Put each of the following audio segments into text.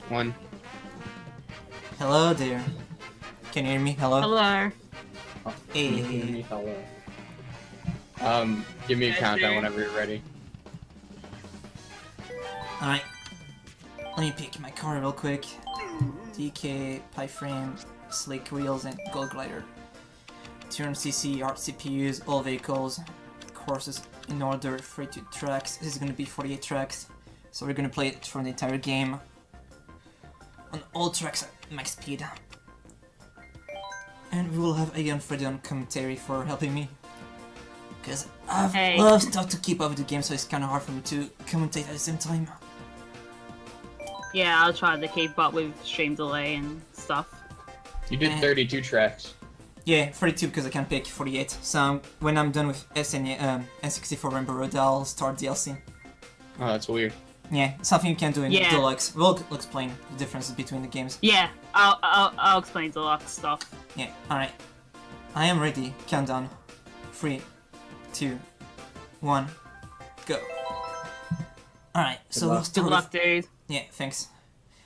One. Hello there. Can you hear me? Hello? Hello. Oh, Hey. can you hear me? Hello. Give me a countdown whenever you're ready. Alright. Let me pick my car real quick. DK, pipe frame, slick wheels, and gold glider. 200cc, art CPUs, all vehicles, courses in order, 42 tracks. This is gonna be 48 tracks. So we're gonna play it for the entire game. On all tracks at max speed. And we will have again Freddy on commentary for helping me. Because I've a lot of stuff to keep up with the game, so it's kinda hard for me to commentate at the same time. Yeah, I'll try to keep up with stream delay and stuff. You did 32 tracks. Yeah, 42 because I can pick 48. So when I'm done with N64 Rainbow Road, I'll start DLC. Oh, that's weird. Yeah, something you can do in Deluxe. We'll explain the differences between the games. Yeah, I'll explain Deluxe stuff. Yeah, alright. I am ready. Countdown. 3, 2, 1, go. Alright, so we'll start Good luck, dude. Yeah, thanks.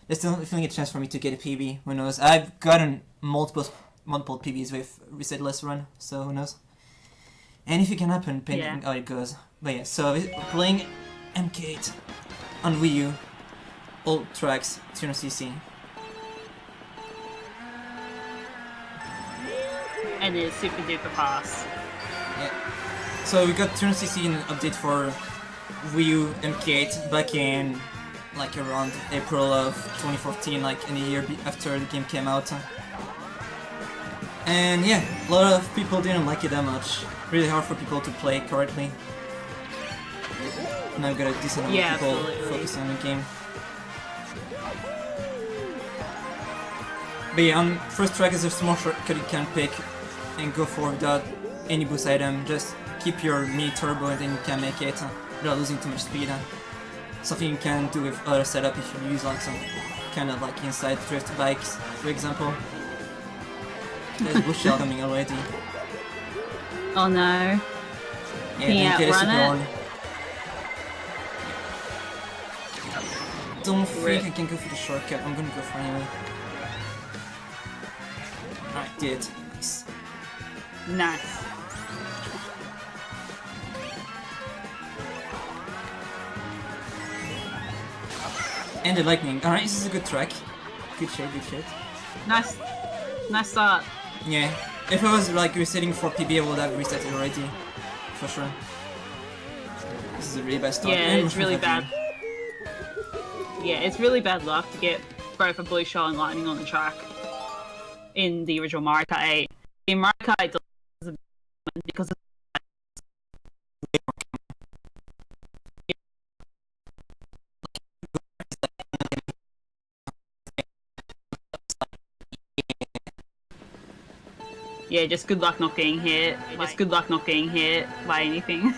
There's definitely a chance for me to get a PB, who knows. I've gotten multiple PBs with Resetless Run, so who knows. Anything can happen depending how it goes. But yeah, so we're playing MK8 on Wii U, all tracks, 200cc. And it's super duper fast. Yeah. So we got 200cc in an update for Wii U MK8 back in like around April of 2014, like in a year after the game came out. And yeah, a lot of people didn't like it that much. Really hard for people to play correctly. And I've got a decent amount of people focusing on the game. But yeah, on first track is a small shortcut you can pick and go for without any boost item. Just keep your mini turbo and then you can make it without losing too much speed. Something you can do with other setup if you use like some kind of like inside drift bikes, for example. There's bush shell coming already. Oh no. Yeah, then get a super horn. Don't think I can go for the shortcut, I'm gonna go for it anyway. Alright, did it. Nice. Nice. And the lightning. Alright, this is a good track. Good shit, good shit. Nice. Nice start. Yeah. If I was like resetting for PB, I would have reset it already. For sure. This is a really bad start. Yeah, it's really bad. Yeah, it's really bad luck to get both a blue shell and lightning on the track in the original Mario Kart 8. In Mario Kart 8, because of yeah, just good luck not getting hit. Just good luck not getting hit by anything.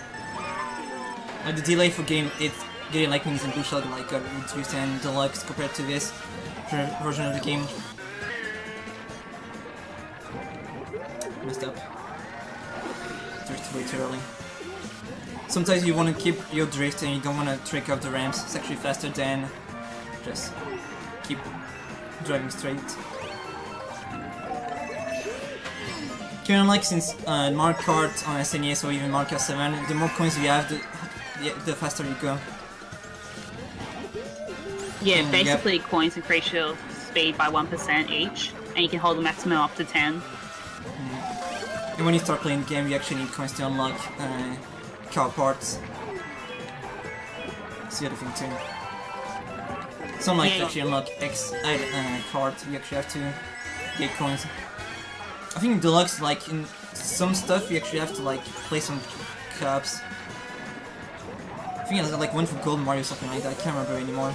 The delay for getting lightnings and blue shell like got reduced in Deluxe compared to this version of the game. Messed up. Drift way too early. Sometimes you want to keep your drift and you don't want to trick up the ramps. It's actually faster than just keep driving straight. Kind of like since Mario Kart on SNES or even Mario Kart 7, the more coins you have, the faster you go. Yeah, basically coins increase your speed by 1% each, and you can hold the maximum up to 10. And when you start playing the game, you actually need coins to unlock car parts. That's the other thing too. Some like actually unlock card, you actually have to get coins. I think in Deluxe, like in some stuff, you actually have to like play some cups. I think it's like one for Gold Mario or something like that. I can't remember anymore.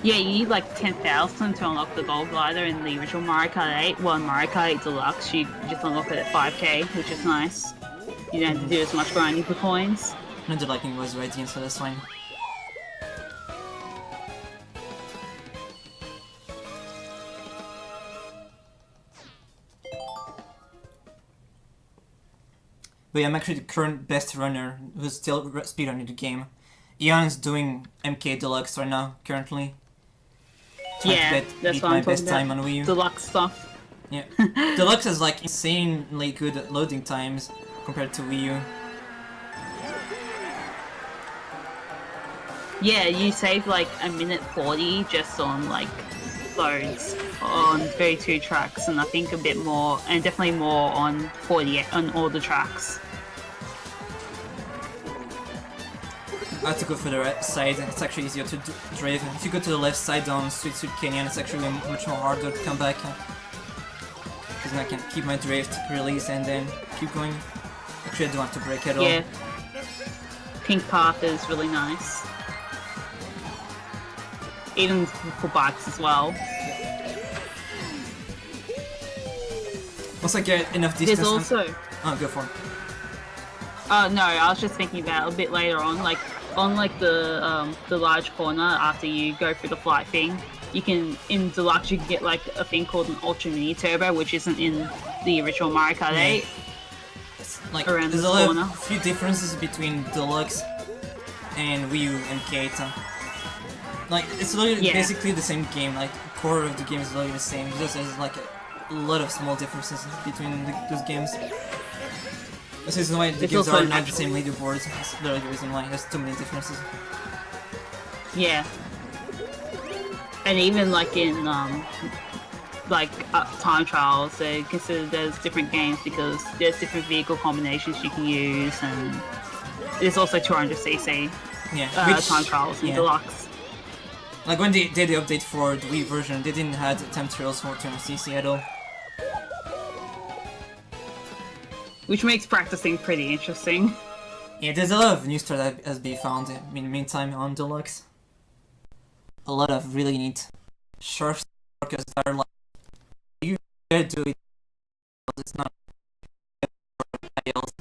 Yeah, you need like 10,000 to unlock the gold glider in the original Mario Kart 8. Well, in Mario Kart 8 Deluxe, you just unlock it at 5k, which is nice. You don't have to do as much grinding for coins. And the lightning was ready, so that's fine. But yeah, I'm actually the current best runner who's still speedrunning the game. Ian's doing MK Deluxe right now, currently. Trying Yeah, to that's beat what my I'm talking best time about. on Wii U. Deluxe stuff. Yeah. Deluxe has like insanely good loading times compared to Wii U. Yeah, you save like a minute 40 just on like loads on 32 tracks, and I think a bit more, and definitely more on 48 on all the tracks. I have to go for the right side, it's actually easier to drive. If you go to the left side on Sweet Sweet Canyon, it's actually much more harder to come back. Because I can keep my drift, release, and then keep going. Actually, I don't have to brake at all. Yeah. Pink path is really nice. Even for bikes as well. Once I get enough distance... There's also... Oh, go for it. No, I was just thinking about a bit later on, like on like the large corner after you go through the flight thing, you can, in Deluxe, you can get like a thing called an Ultra Mini Turbo, which isn't in the original Mario Kart 8. Like, Around there's this a corner. few differences between Deluxe and Wii U and MK8. Like, it's literally Yeah. basically the same game, like, the core of the game is literally the same, just there's like a lot of small differences between those games. This is why the It's games also are not the same leaderboards, that's literally the reason why, there's too many differences. Yeah. And even like in time trials, they consider there's different games because there's different vehicle combinations you can use, and there's also 200cc Yeah, time trials in yeah. Deluxe. Like when they did the update for the Wii version, they didn't have time trials for 200cc at all. Which makes practicing pretty interesting. Yeah, there's a lot of new stuff that has been found in the meantime on Deluxe. A lot of really neat short shortcuts that are like, you gotta do it, it's not else.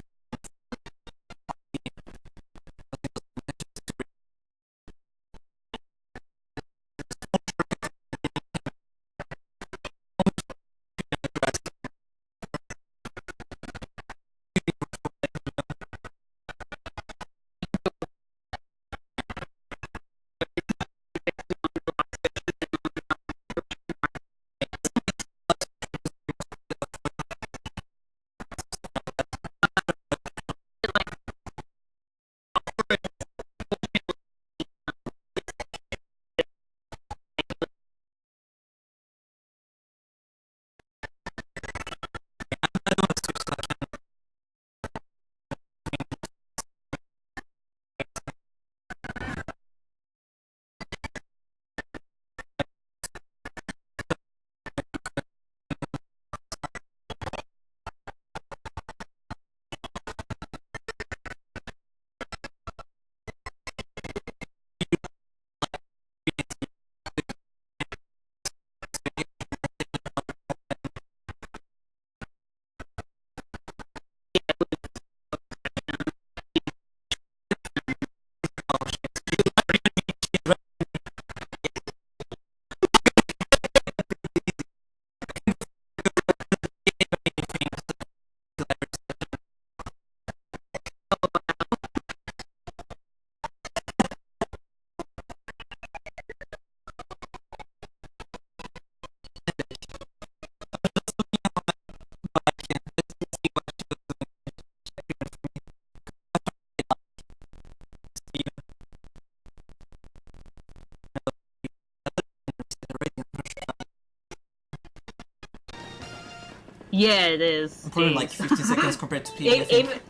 Yeah, it is. Probably it like is. 15 seconds compared to PB, I think.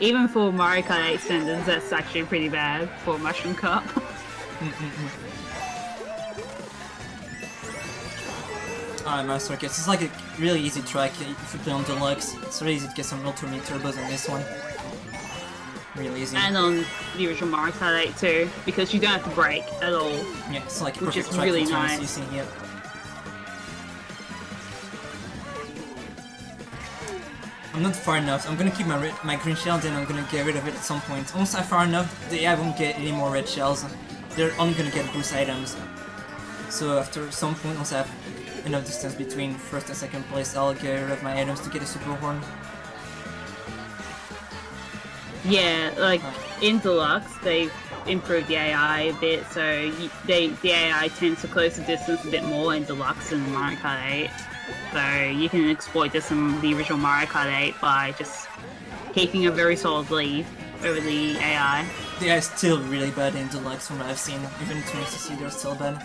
Even for Mario Kart 8 standards, that's actually pretty bad for Mushroom Cup. Alright, Master Circuits. It's like a really easy track if you play on Deluxe. It's really easy to get some Ultra Mini Turbos on this one. Really easy. And on the original Mario Kart 8 too, because you don't have to brake at all. Yeah, it's like a Which perfect is track really for nice. 200cc, yep. I'm not far enough. I'm gonna keep my green shell, then I'm gonna get rid of it at some point. Once I'm far enough, I won't get any more red shells. They're only gonna get boost items. So after some point, once I have enough distance between first and second place, I'll get rid of my items to get a super horn. Yeah, like in Deluxe, they've improved the AI a bit, so the AI tends to close the distance a bit more in Deluxe than Mario Kart 8. So you can exploit this in the original Mario Kart 8 by just keeping a very solid lead over the AI. The AI is still really bad in Deluxe from what I've seen. Even in 20cc, they're still bad.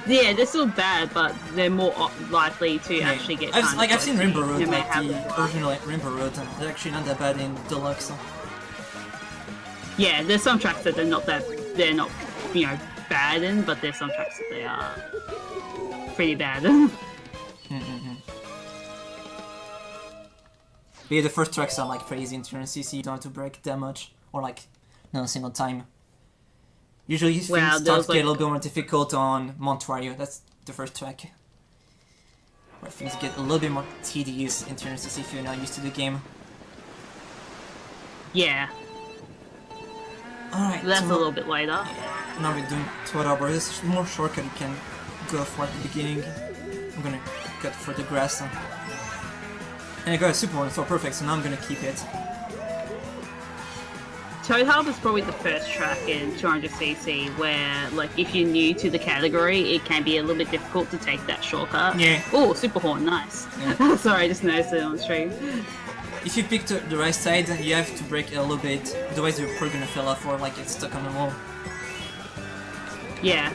Yeah, they're still bad, but they're more likely to actually get. I've seen Rainbow Road, no like the original Rainbow Road. They're actually not that bad in Deluxe. Yeah, there's some tracks that they're not, you know, bad in, but there's some tracks that they are pretty bad in. But yeah, the first tracks are like crazy in 200cc. You don't have to brake that much, or like not a single time. Usually things start to get a little bit more difficult on Montorio. That's the first track. Where things get a little bit more tedious in 200cc if you're not used to the game. Yeah. Alright, That's so a little bit later. Yeah, now we're doing Toad Arbor. There's more shortcut you can go for at the beginning. I'm gonna cut for the grass. And I got a super one, so perfect, so now I'm gonna keep it. Toad Hub is probably the first track in 200cc where, like, if you're new to the category, it can be a little bit difficult to take that shortcut. Yeah. Oh, super horn, nice. Yeah. Sorry, I just noticed it on stream. If you pick the right side, you have to brake a little bit, otherwise you're probably gonna fall off or like get stuck on the wall. Yeah.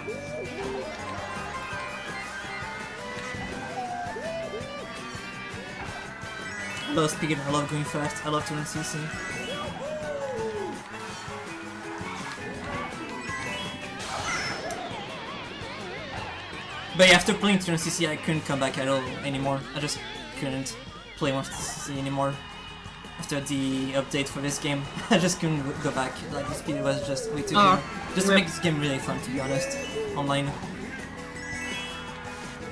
I love speeding, I love going fast, I love 200cc. But yeah, after playing 200cc I couldn't come back at all anymore. I just couldn't play 100cc anymore. After the update for this game, I just couldn't go back. Like the speed was just way too good. Just to make this game really fun, to be honest, online.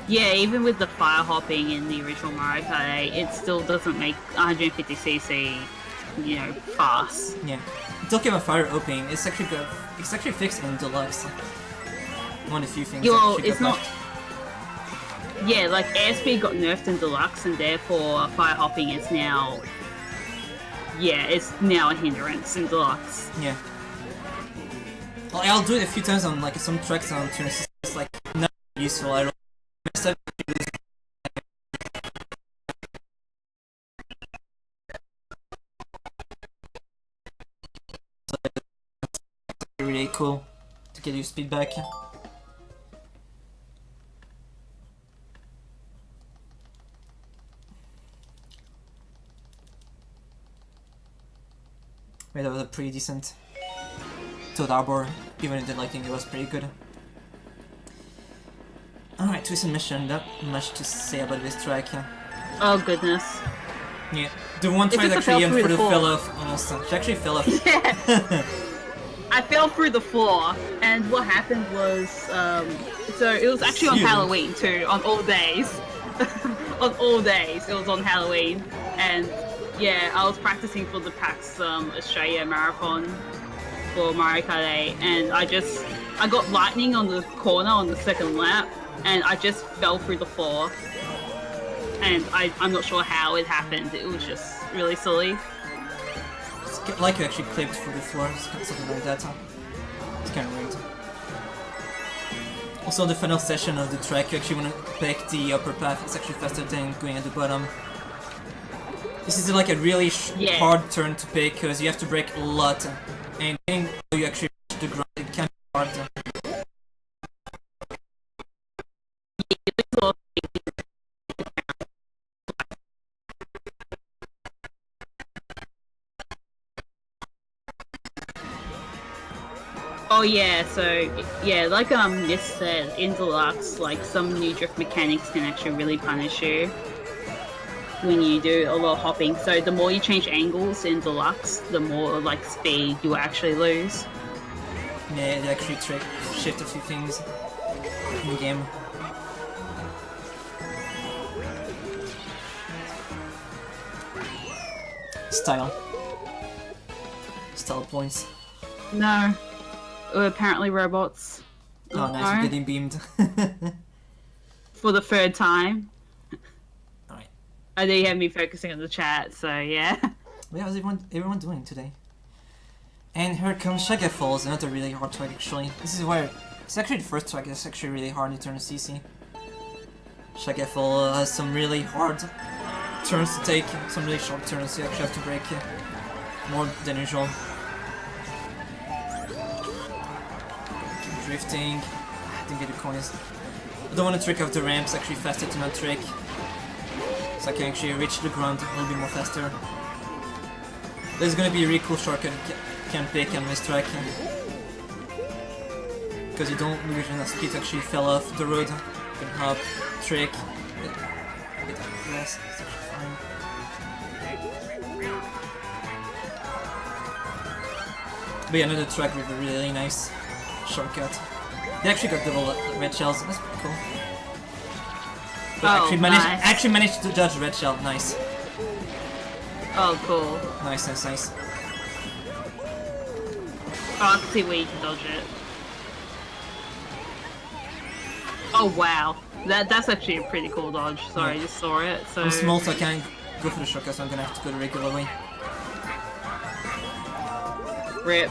Yeah, even with the fire hopping in the original Mario Kart 8, it still doesn't make 150cc, you know, fast. Yeah. Talking about fire hopping, it's actually good. It's actually fixed in Deluxe. One of the few things. Well, it's not. Yeah, like airspeed got nerfed in Deluxe, and therefore fire hopping is now. Yeah, it's now a hindrance in Deluxe. Yeah. Well, I'll do it a few times on like some tracks on 200cc. It's like not useful. I don't mess up. Really cool to get your speed back. Wait, that was a pretty decent Toad Arbor, even if the lighting was pretty good. Alright, Twisted Mission, not much to say about this track. Oh goodness. Yeah, the one try that actually fell off almost. She actually fell off. Yeah. I fell through the floor, and what happened was, so it was actually on Halloween too, on all days. On all days, it was on Halloween, and yeah, I was practicing for the PAX Australia Marathon for Mario Kart 8, and I got lightning on the corner on the second lap, and I just fell through the floor. And I'm not sure how it happened, it was just really silly. It's like you actually clipped through the floor, something like that. It's kind of weird. Also, the final session of the track, you actually want to pick the upper path. It's actually faster than going at the bottom. This is like a really hard turn to pick because you have to brake a lot, and then you actually reach the ground. It can be hard. Oh yeah, so yeah, like Miss said, in Deluxe, like some new drift mechanics can actually really punish you when you do a lot of hopping. So the more you change angles in Deluxe, the more like speed you will actually lose. Yeah, they actually shift a few things in the game. Style points. No. Apparently robots. Oh nice, you're getting beamed. For the third time. Alright. I know you have me focusing on the chat, so yeah. But how's everyone doing today? And here comes Shaga Falls, another really hard track actually. This is where it's actually the first track that's actually really hard in Eternal CC. Shaga Fall has some really hard turns to take, some really short turns you actually have to break more than usual. Keep drifting. I didn't get the coins. I don't want to trick off the ramps, actually faster to not trick. So I can actually reach the ground a little bit more faster. There's gonna be a really cool shortcut you can pick on this track. Because you don't lose enough speed to actually fell off the road. You can hop, trick, a bit of grass, it's actually fine. But yeah, another track with a really nice shortcut. They actually got double red shells, that's pretty cool. But actually managed to dodge red shell, nice. Oh, cool. Nice, nice, nice. Oh, I can see where you can dodge it. Oh wow, that's actually a pretty cool dodge. Sorry, I just saw it. So I'm small, so I can't go for the shortcut, so I'm gonna have to go the regular way. Rip.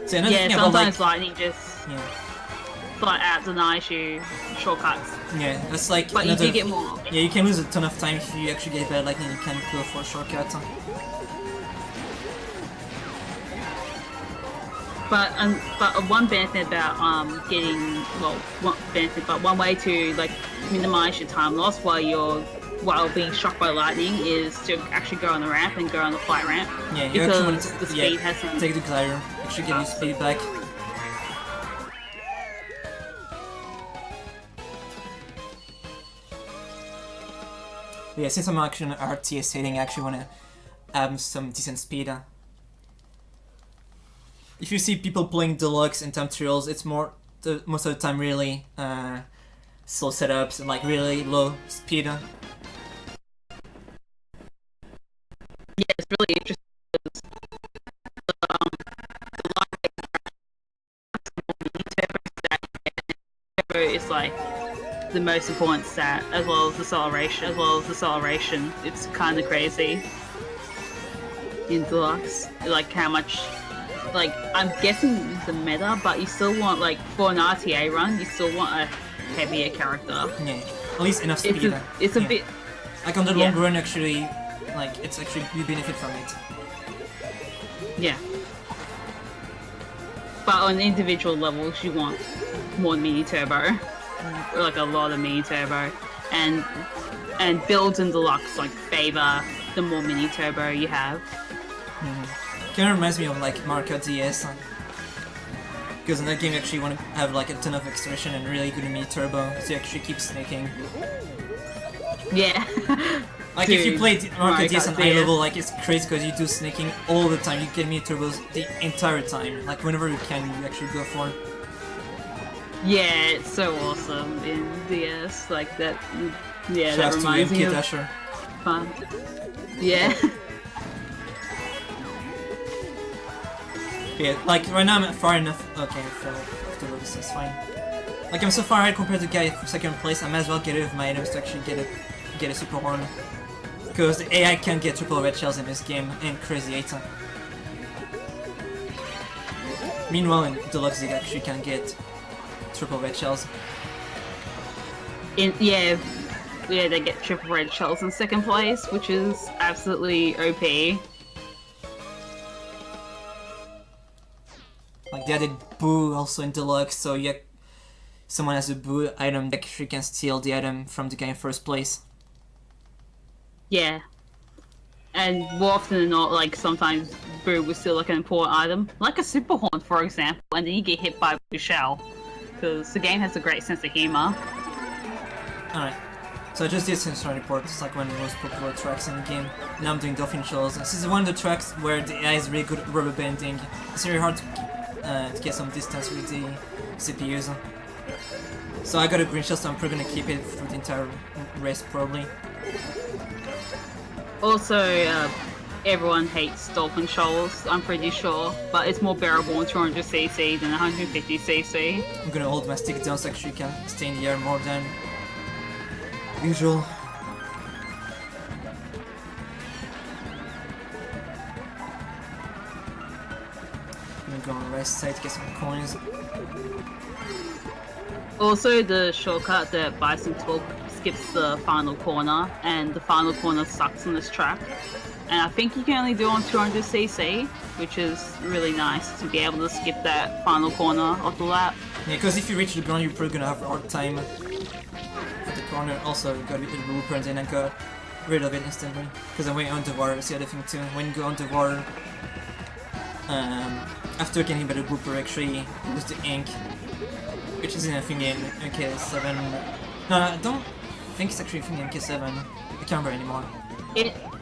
So another thing sometimes about, lightning just flat out denies you shortcuts. Yeah, that's like but another, you do get more. Yeah, you can lose a ton of time if you actually get bad lightning. You can't go for a shortcut. But one benefit about one way to like minimize your time loss while being struck by lightning is to actually go on the ramp and go on the flight ramp. Yeah, you because actually want to the speed has some. take the glider. Actually give you speed back. But yeah, since I'm actually an RTS setting, I actually want to have some decent speed. If you see people playing deluxe and time trials, it's most of the time really slow setups and like really low speed. Yeah, it's really interesting. It's like the most important stat, as well as acceleration. It's kind of crazy in deluxe, like how much. Like, I'm guessing the meta, but you still want, like, for an RTA run, you still want a heavier character. Yeah, at least enough speed. It's a bit... Like, on the long run, actually, like, it's actually, you benefit from it. Yeah. But on individual levels, you want more mini turbo. Like, a lot of mini turbo. And builds in deluxe, like, favor the more mini turbo you have. Kind of reminds me of like Mario Kart DS, because in that game you actually want to have like a ton of acceleration and really good mini turbo, so you actually keep snaking. Yeah. Like dude, if you play Mario Kart DS on high level, like it's crazy because you do snaking all the time. You get mini turbos the entire time. Like whenever you can, you actually go for it. Yeah, it's so awesome in DS. Like that. Yeah, Shout that reminds me of Dasher. Fun. Yeah. Yeah, like right now I'm far enough. Okay, I fell afterwards, that's fine. Like I'm so far ahead compared to the guy for second place, I might as well get rid of my items to actually get a super horn. Because the AI can't get triple red shells in this game, and Crazy 8. Meanwhile in Deluxe they actually can get triple red shells. Yeah, they get triple red shells in second place, which is absolutely OP. Like they added Boo also in Deluxe, so yeah, someone has a Boo item that actually can steal the item from the guy in first place. Yeah. And more often than not, like sometimes Boo was still like an important item, like a super horn for example, and then you get hit by a Boo shell. Because the game has a great sense of humor. Alright, so I just did Sensor Report, it's like one of the most popular tracks in the game. Now I'm doing Dolphin Shells. This is one of the tracks where the AI is really good at rubber banding. It's very hard to get some distance with the CPUs. So I got a green shell, so I'm probably gonna keep it for the entire race probably. Also, everyone hates Dolphin Shoals, I'm pretty sure, but it's more bearable in 200cc than 150cc. I'm gonna hold my stick down so actually can stay in the air more than usual. gonna go on the right side to get some coins. Also, the shortcut that Bison took skips the final corner, and the final corner sucks on this track. And I think you can only do on 200cc, which is really nice to be able to skip that final corner of the lap. Yeah, because if you reach the ground, you're probably gonna have a hard time at the corner. Also, you got the blueprint and I got rid of it instantly. Because I went underwater, that's the other thing too. When you go underwater, after getting hit by the blooper, actually, it was the ink, which isn't a thing in MK7. No, I don't think it's actually a thing in MK7. I can't remember anymore.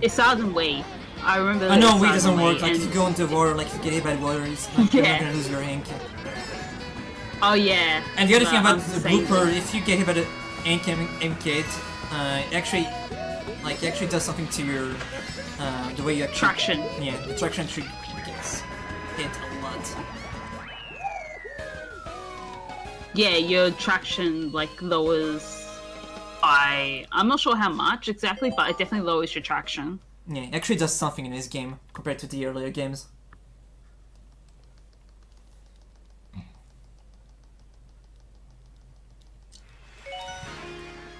It started in Wii. I remember. I know Wii Wii doesn't work. Like if you go into water, like if you get hit by the water, it's like you're not gonna lose your ink. Oh yeah. And the other thing about the blooper, if you get hit by the ink MK8, it actually does something to your the way you actually traction. Yeah, the traction actually gets hit a lot. Yeah, your traction like lowers. I'm not sure how much exactly, but it definitely lowers your traction. Yeah, it actually does something in this game compared to the earlier games.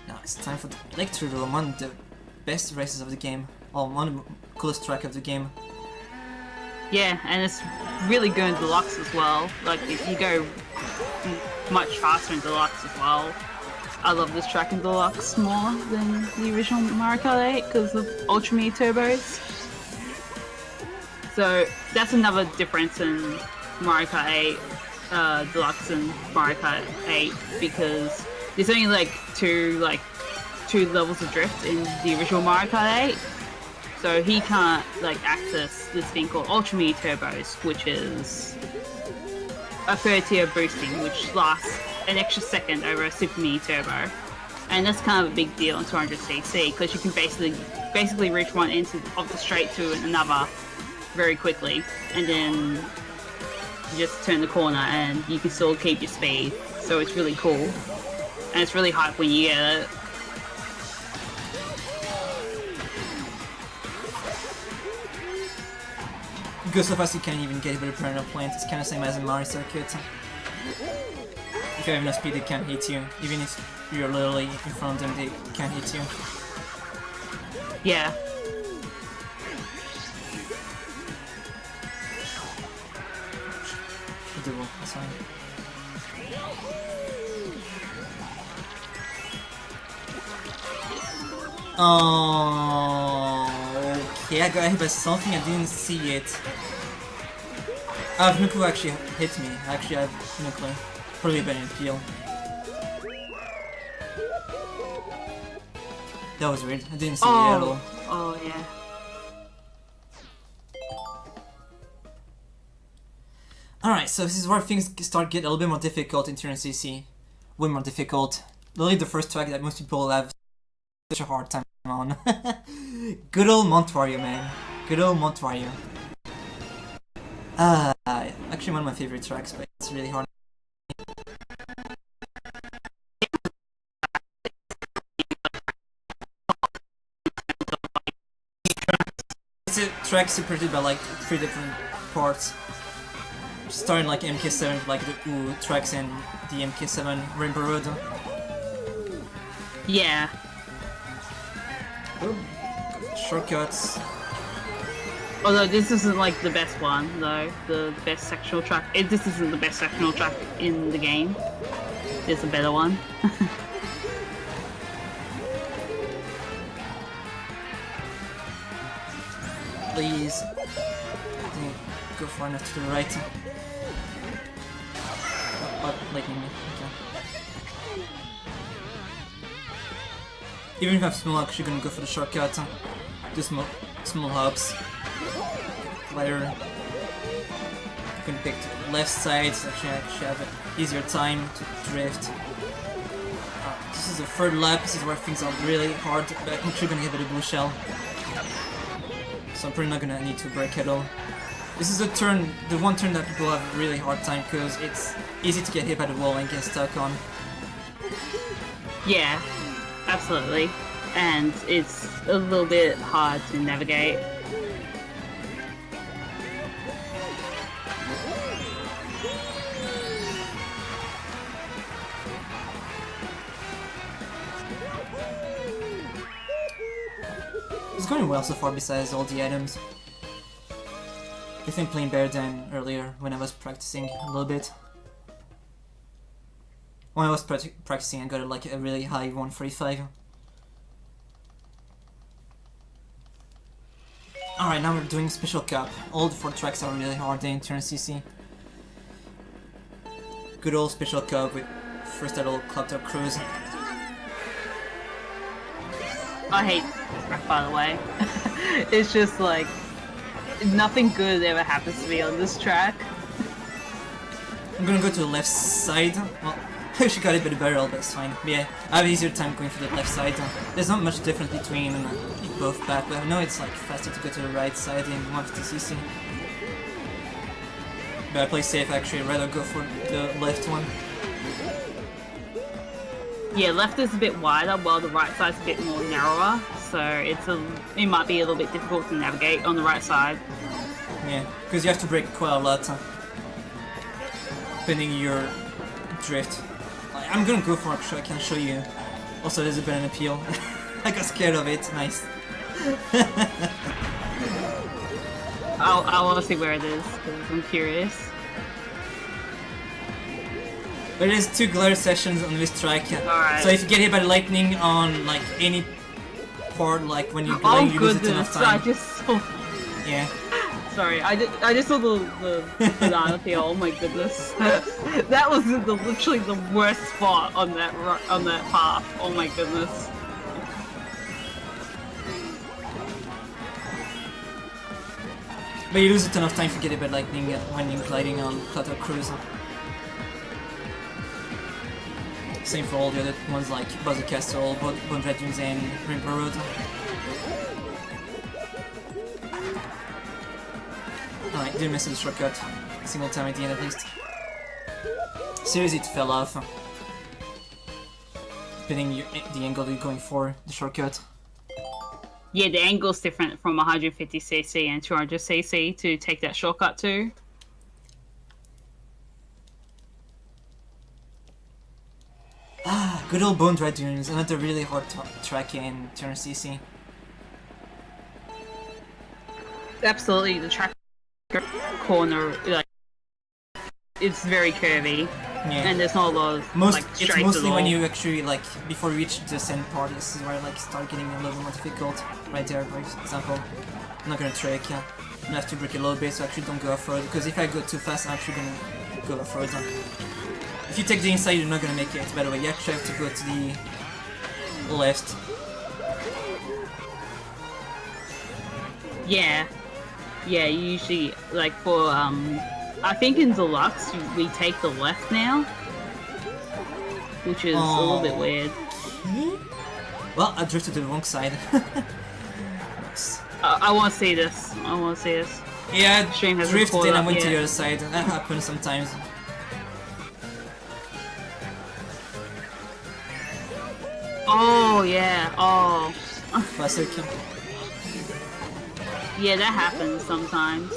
Now it's time for the lecture room, one of the best races of the game, or one of the coolest track of the game. Yeah, and it's really good in Deluxe as well. Like, if you go much faster in Deluxe as well. I love this track in Deluxe more than the original Mario Kart 8 because of Ultra Mini Turbos. So that's another difference in Mario Kart 8 Deluxe and Mario Kart 8 because there's only like two levels of drift in the original Mario Kart 8. So he can't like access this thing called Ultra Mini Turbos, which is a third tier boosting, which lasts an extra second over a Super Mini Turbo. And that's kind of a big deal in 200cc because you can basically reach one end of the straight to another very quickly, and then you just turn the corner and you can still keep your speed. So it's really cool, and it's really hype when you get it. You go so fast you can't even get hit by the perennial plant. It's kind of same as in Mario Circuit. If you have enough speed, they can't hit you. Even if you're literally in front of them, they can't hit you. Yeah. Double, that's fine. Oh, okay, I got hit by something, I didn't see it. I have no clue actually hit me. Actually, I have no clue. Probably been in peel. That was weird. I didn't see the yellow. Oh yeah. Alright, so this is where things start getting a little bit more difficult in 200cc. Way more difficult. Literally the first track that most people have such a hard time on. Good old Montwario, man. Good old Montwario. Actually one of my favorite tracks, but it's really hard. It's a track separated by like 3 different parts. Starting like MK7, like the tracks in the MK7 Rainbow Road. Yeah. Ooh. Shortcuts. Although this isn't like the best one, though. The best sectional track. This isn't the best sectional track in the game. There's a better one. Please. Go far enough to the right. Lightning me. Okay. Even if I have small, I'm actually gonna go for the shortcut. Do small hops. Glider. You can pick the left side, so actually I have an easier time to drift. This is the third lap, this is where things are really hard, but I'm actually gonna give it a blue shell. So I'm probably not gonna need to brake at all. This is the one turn that people have a really hard time because it's easy to get hit by the wall and get stuck on. Yeah, absolutely. And it's a little bit hard to navigate. It's going well so far besides all the items. I think playing better than earlier when I was practicing a little bit. When I was practicing I got like a really high 145. Alright, now we're doing Special Cup. All the 4 tracks are really hard in turn CC. Good old Special Cup with first little Club Top Cruise. I hate this track, by the way. It's just like nothing good ever happens to me on this track. I'm gonna go to the left side. Well, I actually got a bit better, but it's fine. But yeah, I have easier time going for the left side. There's not much difference between both back, but I know it's like faster to go to the right side in 150cc. But I play safe actually, I'd rather go for the left one. Yeah, left is a bit wider while the right side's a bit more narrower, so it might be a little bit difficult to navigate on the right side. Yeah, because you have to brake quite a lot, depending on your drift. I'm gonna go for it so I can show you. Also, there's a bit of an appeal. I got scared of it. Nice. I want to see where it is because I'm curious. There is 2 glider sessions on this track. Alright. So if you get hit by lightning on like any part, like when you glide, you lose a ton of time. I just saw. Yeah. Sorry, I just saw the banana peel. Oh my goodness, that was literally the worst spot on that path. Oh my goodness. But you lose a ton of time if you get hit by lightning when you're gliding on Clutter Cruise. Same for all the other ones like Buzzer Castle, Bone Red Dunes, and Rainbow Road. Alright, didn't miss the shortcut. A single time at the end at least. Seriously, it fell off. Depending the angle you're going for, the shortcut. Yeah, the angle's different from 150cc and 200cc to take that shortcut to. Ah, good old Bone Dry Dunes, another really hard track in 200cc. Absolutely, the track corner, like, it's very curvy. Yeah. And there's not a lot of it's mostly when you actually before you reach the sand part, this is where start getting a little more difficult. Right there, for example. I'm not gonna trick, yeah. I'm gonna have to break a little bit so I actually don't go off-road, because if I go too fast I'm actually gonna go off-road. If you take the inside you're not gonna make it, by the way, you actually have to go to the left. Yeah. Yeah, usually, like, for, I think in Deluxe, we take the left now. Which is a little bit weird. Well, I drifted to the wrong side. I want to see this. I want to see this. Yeah, Stream has drifted and I went to the yeah. other side. That happens sometimes. Oh, yeah. Oh. Classic. Yeah, that happens sometimes.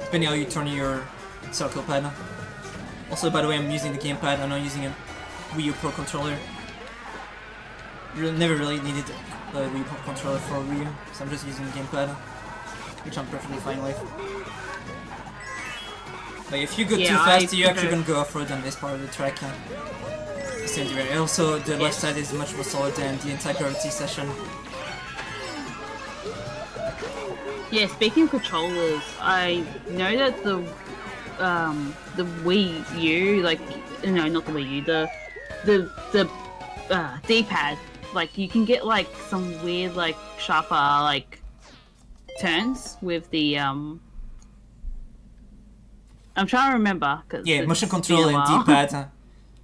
Depending how you turn your circle pad. Also, by the way, I'm using the gamepad, I'm not using a Wii U Pro controller. Never really needed a Wii U Pro controller for Wii U, so I'm just using the gamepad, which I'm perfectly fine with. But if you go too fast, you're actually gonna go off-road on this part of the track. Also, the left side is much more solid than the anti-gravity session. Yeah, speaking of controllers, I know that the Wii U, like, no, not the Wii U, the D-pad, like, you can get, like, some weird, like, sharper, like, turns with the, I'm trying to remember, cause yeah, motion control and D-pad,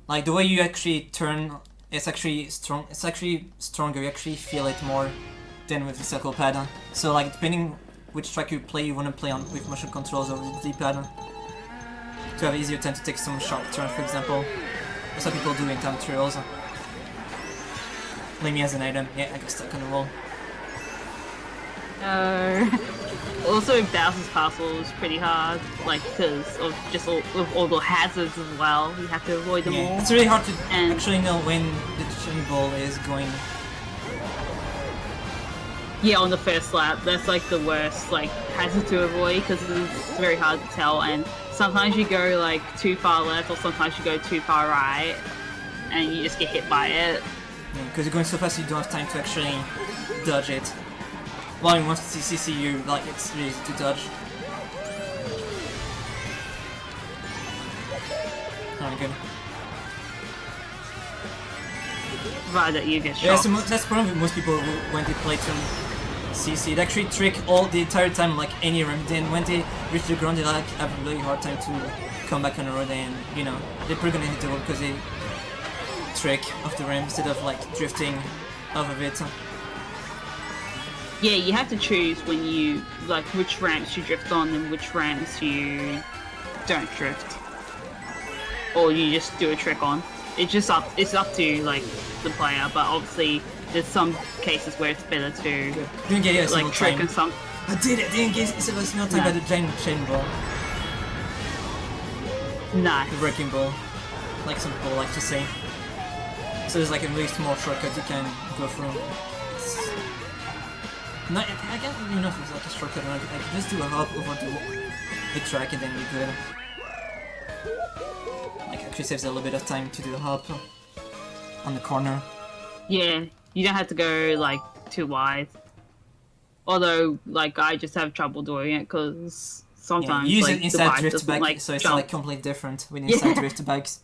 like, the way you actually turn, it's actually stronger, you actually feel it more than with the circle pad. So, like, depending which track you play, you want to play on with motion controls over the D-pad to have easier time to take some sharp turns, for example. That's what people do in time trials. Leave me as an item. Yeah, I got stuck on the wall. No. Also, Bowser's Castle is pretty hard, like, because of just all the hazards as well. You have to avoid them all. It's really hard to And actually know when the chain ball is going. yeah, on the first lap, that's like the worst like hazard to avoid because it's very hard to tell. And sometimes you go like too far left, or sometimes you go too far right, and you just get hit by it. Because you're going so fast, you don't have time to actually dodge it. While in most CC, you like it's really easy to dodge. Alright, good. Provided that you get shot. Yeah, so that's probably most people when they play some CC. They actually trick all the entire time, like any ramp. Then when they reach the ground, they like have a really hard time to come back on the road, and you know they're probably gonna hit the wall because they trick off the ramp instead of like drifting off of it. Yeah, you have to choose when you like which ramps you drift on and which ramps you don't drift, or you just do a trick on. It's up to like the player, but obviously there's some cases where it's better to Didn't get it a single like trick time. and some. I did it! Didn't get it a single time by the giant chain ball. Nice. The wrecking ball. Like some people like to say. So there's like a really small shortcut you can go through. No, I can't even know if it's like a shortcut or not. I can just do a hop over the track and then you're good. Like actually saves a little bit of time to do a hop on the corner. Yeah, you don't have to go like too wide. Although, like I just have trouble doing it because sometimes you use like, it inside the bike drift doesn't, bag, like, so it's jump. like completely different with inside drift bags.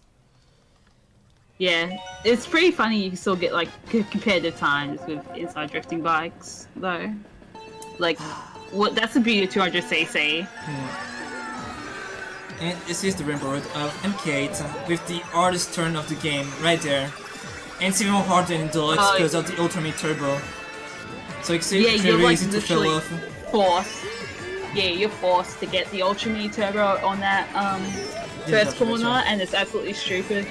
Yeah, it's pretty funny. You can still get like competitive times with inside drifting bikes, though. Like, that's the beauty of 200cc. And this is the rainbow road of MK8 with the hardest turn of the game right there. And it's even more harder in Deluxe because of the Ultimate Turbo. So it's Yeah, really you're like easy to fill literally off. forced. Yeah, you're forced to get the Ultra Mini Turbo on that first corner, and it's absolutely stupid.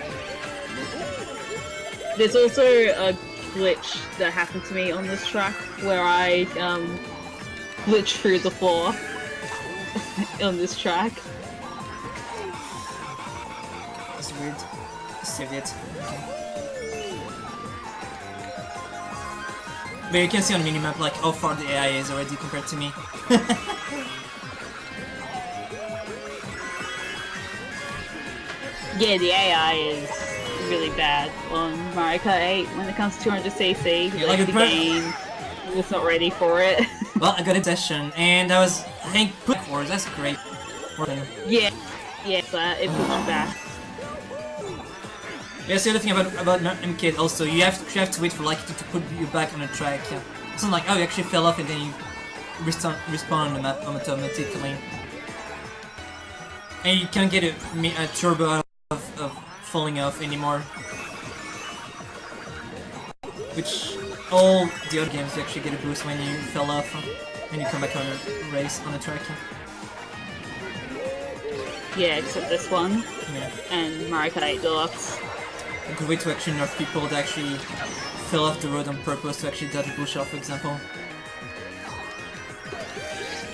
There's also a glitch that happened to me on this track where I glitched through the floor on this track. That's weird. Saved it. Okay. But you can see on the minimap like how far the AI is already compared to me. Yeah, the AI is really bad on Mario Kart 8 when it comes to 200cc. Yeah, like like the game was not ready for it. Well, I got a session and I was playing quick wars. That's great. Yeah, but it pushed back. Yeah, that's the other thing about MK also. You have to wait for like to put you back on the track. Yeah. It's not like oh you actually fell off and then you respawn on the map automatically. And you can't get a turbo out of falling off anymore. Which all the other games you actually get a boost when you fell off when you come back on a race on the track. Yeah, except this one. Yeah. And Mario Kart 8 Deluxe. A good way to actually nerf people that actually fell off the road on purpose to actually dodge a bush off, for example.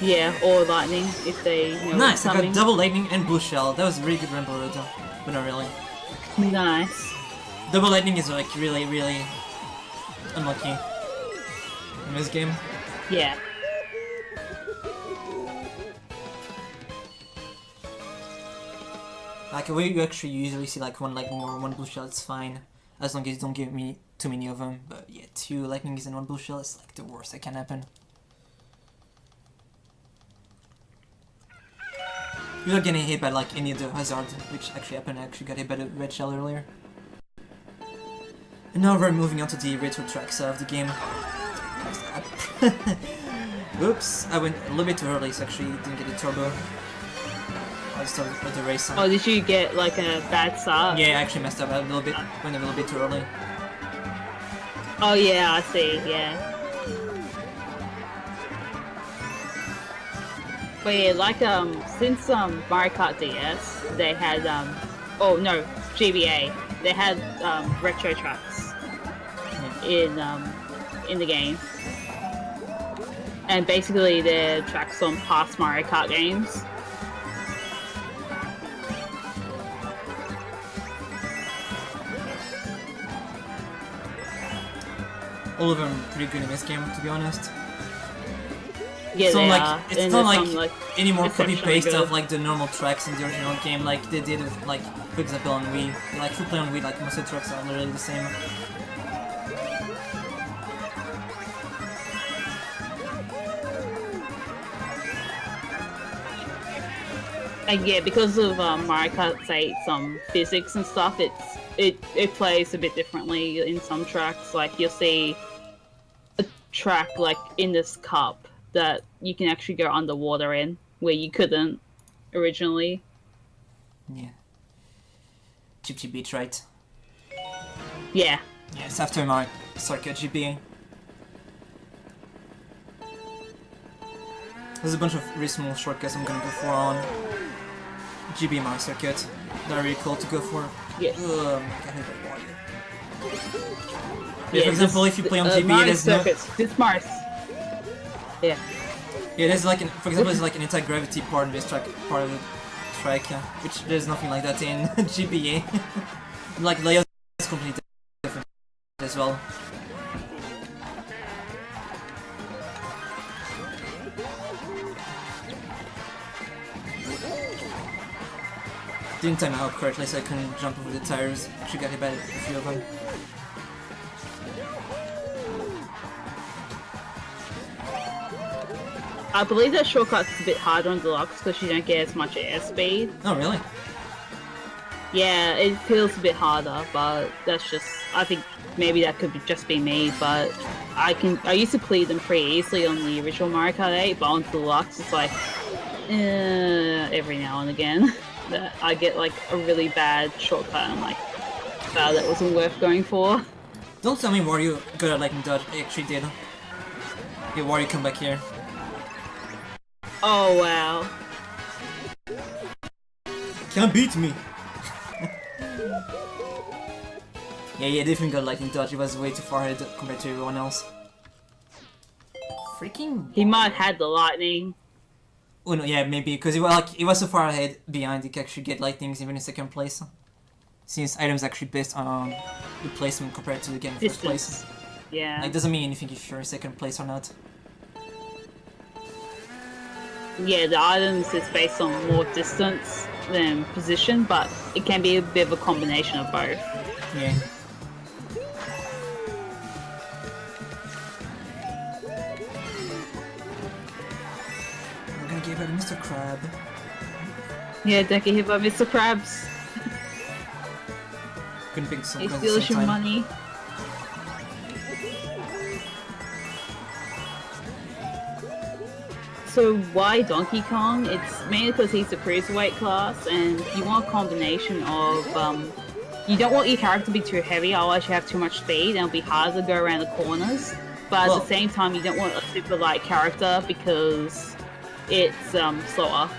Yeah, or lightning if they know Nice, what's I coming. got double lightning and bush shell. That was a really good rainbow road, but not really. Nice. Double lightning is like really unlucky in this game. Yeah. Like where you actually usually see like one lightning or one bush shell, it's fine. As long as you don't give me too many of them. But yeah, 2 lightnings and 1 bush shell is like the worst that can happen. You're not getting hit by like any of the hazards, which actually happened. I actually got hit by the red shell earlier. And now we're moving on to the retro tracks of the game. Oops, I went a little bit too early, so actually didn't get the turbo. I started with the race. Oh, did you get like a bad start? Yeah, I actually messed up a little bit, went a little bit too early. Oh yeah, I see, yeah. But yeah, like since Mario Kart DS, they had oh no, GBA, they had retro tracks in the game. And basically they're tracks on past Mario Kart games. All of them are pretty good in this game, to be honest. Yeah, So they like, are. it's And not there's like, some, like any more exceptionally copy-paste good. of like the normal tracks in the original game, like they did with, like, for example on Wii. Like if you play on Wii, like most of the tracks are literally the same. And yeah, because of Mario Kart 8's physics and stuff, it plays a bit differently in some tracks. Like you'll see a track like in this cup that you can actually go underwater in, where you couldn't originally. Yeah. Gypsy Beach, right? Yeah. Yeah, it's after my circuit GP. There's a bunch of really small shortcuts I'm gonna go for on GB Mario circuit that are really cool to go for. Yeah. Get hit by water. Yeah, for example, this- if you play on GB, Mario there's no... circuits. This Mario. Yeah. Yeah, there's like, for example, there's like an anti-gravity part of this track, which there's nothing like that in GBA. Like, layout is completely different as well. Didn't time out correctly, so I couldn't jump over the tires. Actually got hit by a few of them. I believe that shortcut's a bit harder on Deluxe because you don't get as much airspeed. Oh, really? Yeah, it feels a bit harder, but that's just... I think maybe that could just be me, but I used to clear them pretty easily on the original Mario Kart 8, but on Deluxe it's like... every now and again. That I get like a really bad shortcut and I'm like, wow, that wasn't worth going for. Don't tell me Wario good at lightning dodge. I actually did. Yeah, Wario, come back here. Oh wow. Can't beat me! Yeah, definitely got lightning dodge. He was way too far ahead compared to everyone else. Freaking... He might have had the lightning. Oh no, yeah, maybe, because he was so far ahead behind, he could actually get lightnings even in second place. Since items actually based on the placement compared to the game in first place. Yeah. Like, doesn't mean anything if you're in second place or not. Yeah, the items is based on more distance than position, but it can be a bit of a combination of both. Yeah. We're gonna give it to Mr. Crab. Yeah, don't get hit by Mr. Krabs. Couldn't pick some He guns at the steals same your time. money. So why Donkey Kong? It's mainly because he's a cruiserweight class, and you want a combination of you don't want your character to be too heavy, otherwise you have too much speed and it'll be hard to go around the corners. But at the same time, you don't want a super light character because it's slower.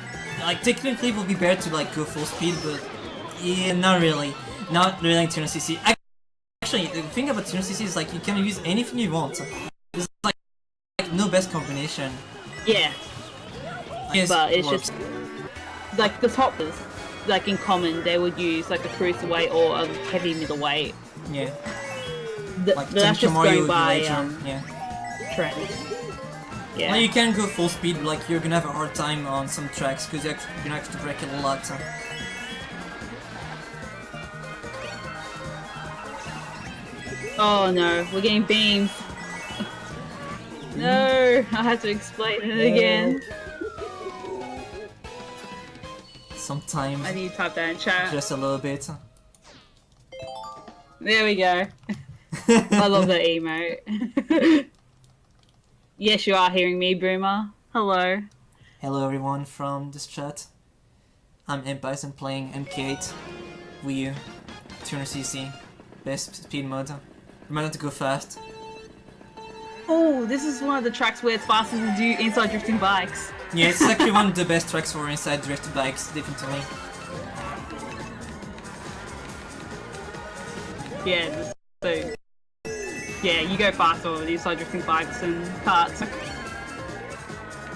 Like, technically it would be better to like go full speed, but yeah, not really. Not really in 200cc. Actually, the thing about 200cc is like you can use anything you want. There's like no best combination. Yeah. Yes, But it's works. just like the toppers, like in common, they would use like a cruiserweight or a heavy middleweight. Yeah. Like That's just Mario going would be by later. Yeah. trend. Yeah. Well, you can go full speed, but like you're gonna have a hard time on some tracks because you're gonna have to break it a lot. So. Oh no, we're getting beams. No, I had to explain it again. Sometimes. I need to type that in chat. Just a little bit. There we go. I love that emote. Yes, you are hearing me, Boomer. Hello. Hello everyone from this chat. I'm MBison playing MK8 Wii U 200cc best speed mode. Remember to go fast. Oh, this is one of the tracks where it's faster to do inside drifting bikes. Yeah, it's actually one of the best tracks for inside drifted bikes, definitely. Yeah, so yeah, you go faster with inside drifting bikes and karts.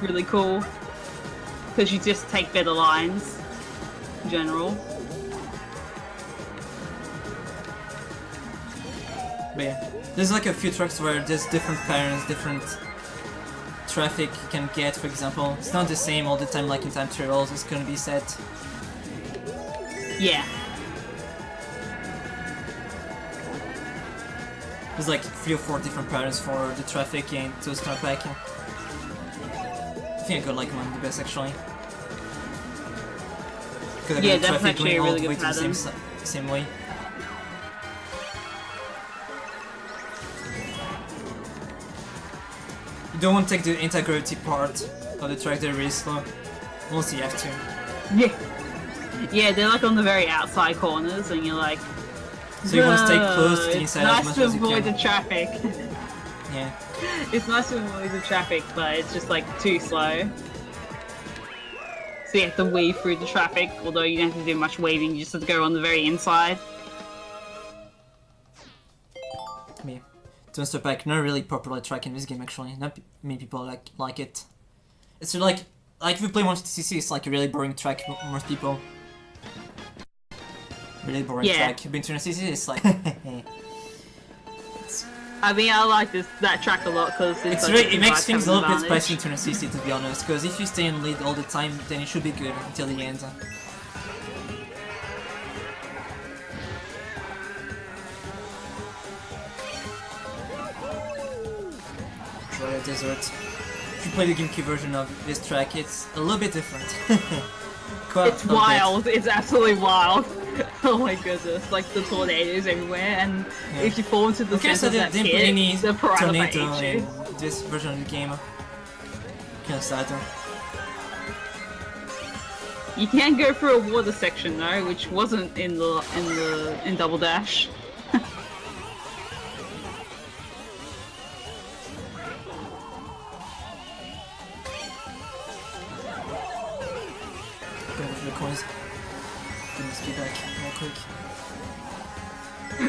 really cool because you just take better lines in general. But yeah, there's like a few tracks where there's different patterns, different traffic you can get, for example. It's not the same all the time like in time trials, it's gonna be set. Yeah. There's like 3 or 4 different patterns for the traffic and to start back. I think I got like one of the best actually. Because I got the traffic going all the way to the same way. You don't want to take the anti-gravity part of the track, they're really slow. Unless you have to. Yeah. Yeah, they're like on the very outside corners and you're like... So you want to stay close to the inside as much as you can. It's nice to avoid the traffic. Yeah. It's nice to avoid the traffic, but it's just like too slow. So you have to weave through the traffic, although you don't have to do much weaving, you just have to go on the very inside. Yeah. To step back, not really popular track in this game actually. Not many people like it. It's like if you play 150cc, it's like a really boring track for most people. Really boring track. But in 200cc, it's like. I mean, I like that track a lot because it makes things a little bit spicy in 200cc, to be honest. Because if you stay in lead all the time, then it should be good until the end. Try a desert. If you play the GameCube version of this track, it's a little bit different. It's wild. It's absolutely wild. Oh my goodness! Like the tornadoes everywhere, and if you fall into the center of that pit, the piranha might eat you. This version of the game, kind of sad. You can go through a water section though, which wasn't in Double Dash.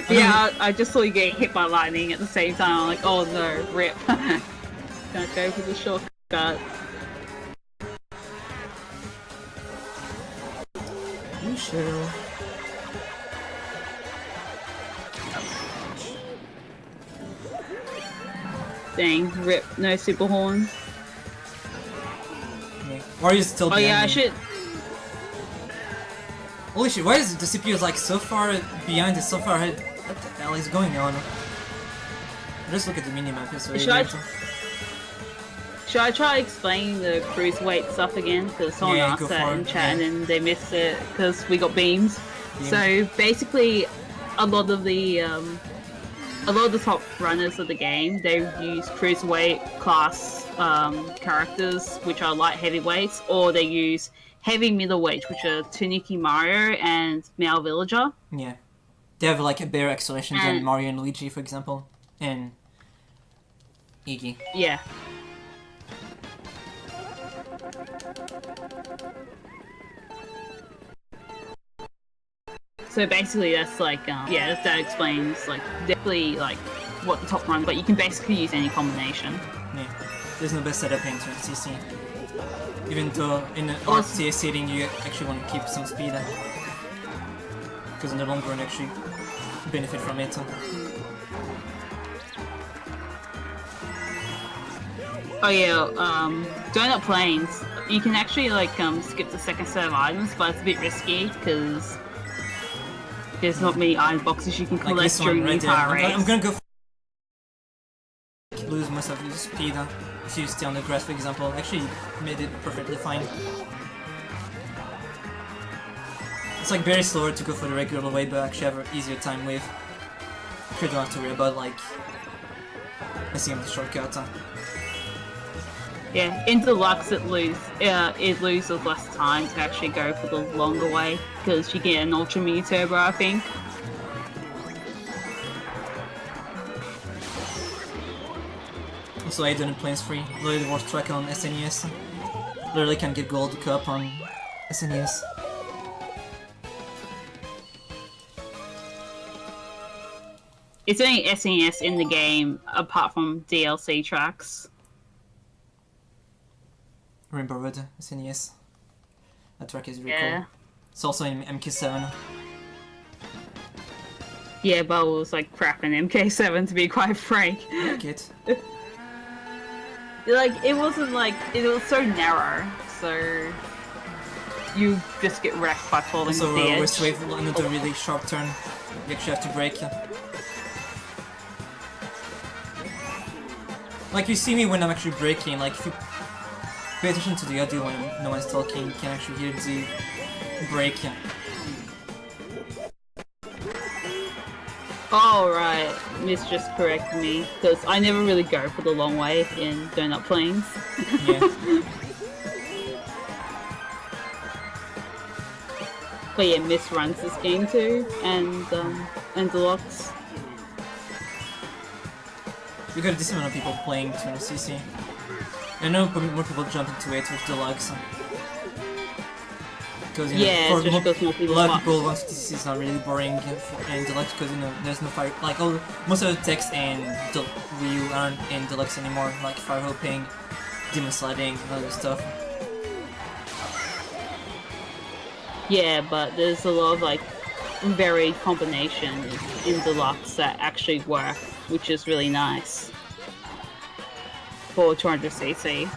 Yeah, I just saw you getting hit by lightning at the same time. I'm like, oh no, rip. Gonna go for the shortcut. You shall. Dang, rip, no super horn. Yeah. Why are you still behind yeah, me? I should. Holy shit, why is the CPU like so far behind and so far ahead? What the hell is going on? Just look at the minimap, it's really Should I try explaining the cruiserweight stuff again? Because someone asked that in chat and they missed it because we got beams. So basically, a lot of the top runners of the game, they use cruiserweight class characters, which are light heavyweights, or they use heavy middleweights, which are Tanuki Mario and Male Villager. Yeah. They have like a better acceleration than Mario and Luigi, for example. And Iggy. Yeah. So basically that's like, that explains like definitely like what the top run, but you can basically use any combination. Yeah. There's no best setup in 200cc. Even though in an RTA setting you actually want to keep some speed. Because in the long run actually benefit from it. Oh yeah, donut planes. You can actually like skip the second set of items, but it's a bit risky because there's not many item boxes you can collect during the entire race. I'm gonna go lose most of the speed if you stay on the grass, for example. Actually made it perfectly fine. It's like very slower to go for the regular way, but actually have an easier time with. You don't have to worry about like messing up the shortcut. Yeah, in Deluxe it loses less time to actually go for the longer way because you get an Ultra Mini Turbo, I think. Also, I didn't play free. Literally the worst track on SNES. Literally can get gold cup on SNES. It's only SNES in the game apart from DLC tracks. Rainbow Road SNES. That track is really Yeah. cool. It's also in MK7. Yeah, but it was like crap in MK7 to be quite frank. I like it. Like, it wasn't like, it was so narrow, so you just get wrecked by falling So off the edge. West Wave, another really sharp turn. You actually have to brake. Like, you see me when I'm actually braking, like, if you pay attention to the audio when no one's talking, you can actually hear the brake. Oh, right. Miss just corrected me, because I never really go for the long way in donut planes. Yeah. But yeah, Miss runs this game too, and Deluxe. We got a decent amount of people playing 200cc. I know more people jump into it with Deluxe. Because, you know, Yeah, for just because more a people lot of want- people 150cc is not really boring in Deluxe because, you know, there's no fire. Like, most of the text in Wii U aren't in Deluxe anymore, like fire hopping, demon sliding, and other stuff. Yeah, but there's a lot of like varied combinations in Deluxe that actually work, which is really nice for 200cc.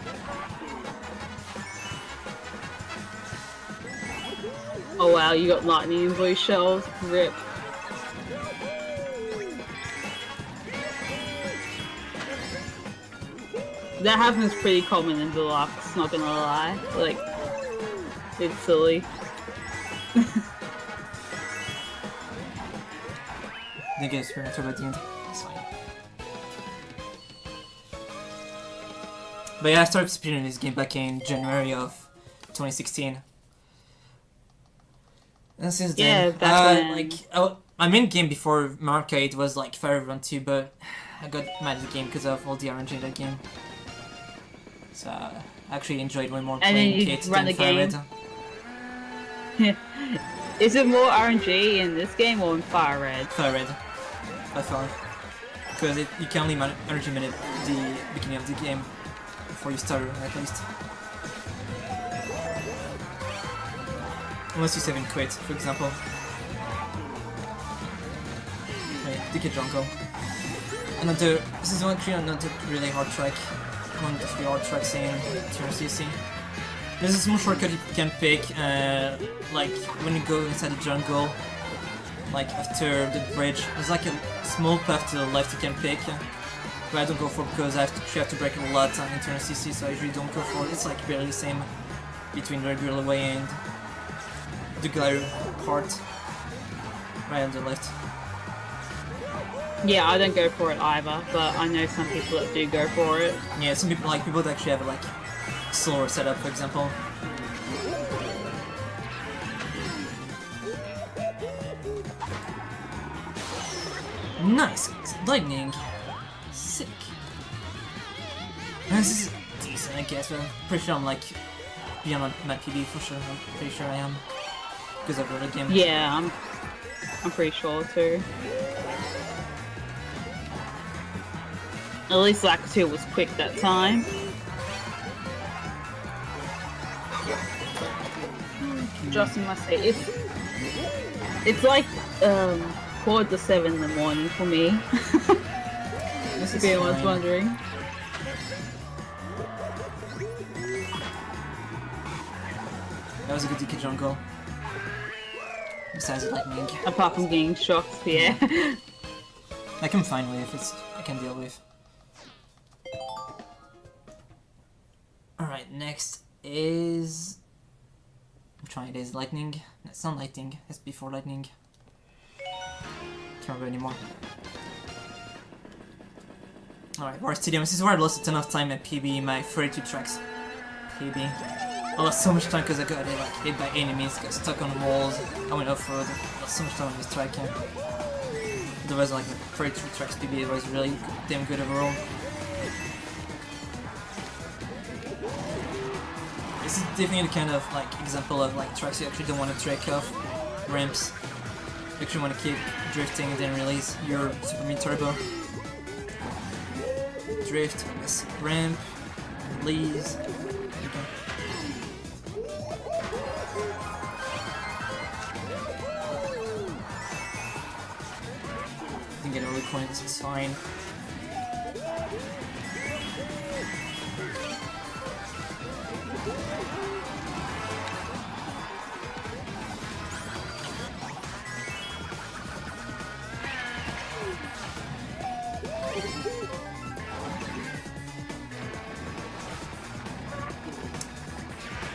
Oh wow, you got lightning and blue shells. Rip. That happens pretty common in Deluxe, not gonna lie. Like, it's silly. They get experience over at the end. It's fine. But yeah, I started speedrunning this game back in January of 2016. And since Yeah, then, back when- like, my main game before Marcade was like Fire Run 2, but I got mad at the game because of all the RNG in that game. So I actually enjoyed way more And then playing you Kate run than the Fire game. Red. Is it more RNG in this game or in Fire Red? Fire Red, by far. Because you can only RNG minute the beginning of the game before you start, at least. Unless you save and quit, for example. Wait, Degen Jungle. This is actually another really hard track. One of the 3 hard tracks in 200cc. There's a small shortcut you can pick, like when you go inside the jungle, like after the bridge. There's like a small path to the left you can pick, but I don't go for it because I have to brake a lot in 200cc, so I usually don't go for it. It's like barely the same between the regular way and the glider part, right on the left. Yeah, I don't go for it either, but I know some people that do go for it. Yeah, some people that actually have like slower setup, for example. Nice lightning, sick. This is decent, I guess. But I'm pretty sure I'm like beyond my PB for sure. I'm pretty sure I am because I've read the game. Yeah, I'm pretty sure too. At least Lakitu was quick that time. Justin must say it's like 4:45 in the morning for me. This If is anyone's fine. wondering. That was a good DK jungle. Besides lightning, Apart from getting shocked, yeah. I can find with. I can deal with. Alright, next is... I'm trying it is lightning. It's not lightning, it's before lightning. Can't remember anymore. Alright, War Stadium. This is where I lost a ton of time at PB, my 32 tracks. PB. I lost so much time because I got hit by enemies, got stuck on walls, I went off-road, lost so much time on this track. There was like 32 tracks PB, it was really damn good overall. This is definitely the kind of like example of like tracks you actually don't want to track off. Ramps. You actually want to keep drifting and then release your Super Mid Turbo. Drift, yes, ramp, release. Okay. points, it's fine.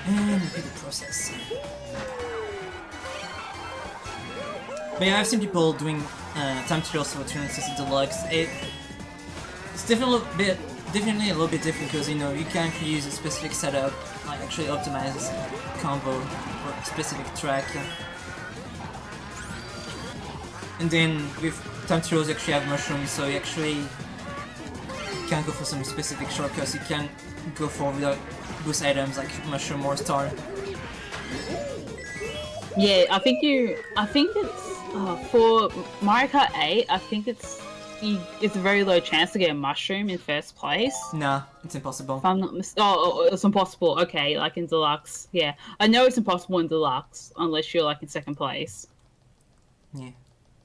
And repeat the process. But yeah, I've seen people doing time trials for Turn 60 Deluxe. It's definitely a little bit different because, you know, you can't use a specific setup, like actually optimize a combo for a specific track. And then with time trials you actually have mushrooms, so you actually can't go for some specific shortcuts. You can go for without boost items like mushroom or star. Yeah, I think it's for Mario Kart 8. I think it's a very low chance to get a mushroom in first place. Nah, it's impossible. If I'm not it's impossible. Okay, like in Deluxe. Yeah, I know it's impossible in Deluxe unless you're like in second place. Yeah.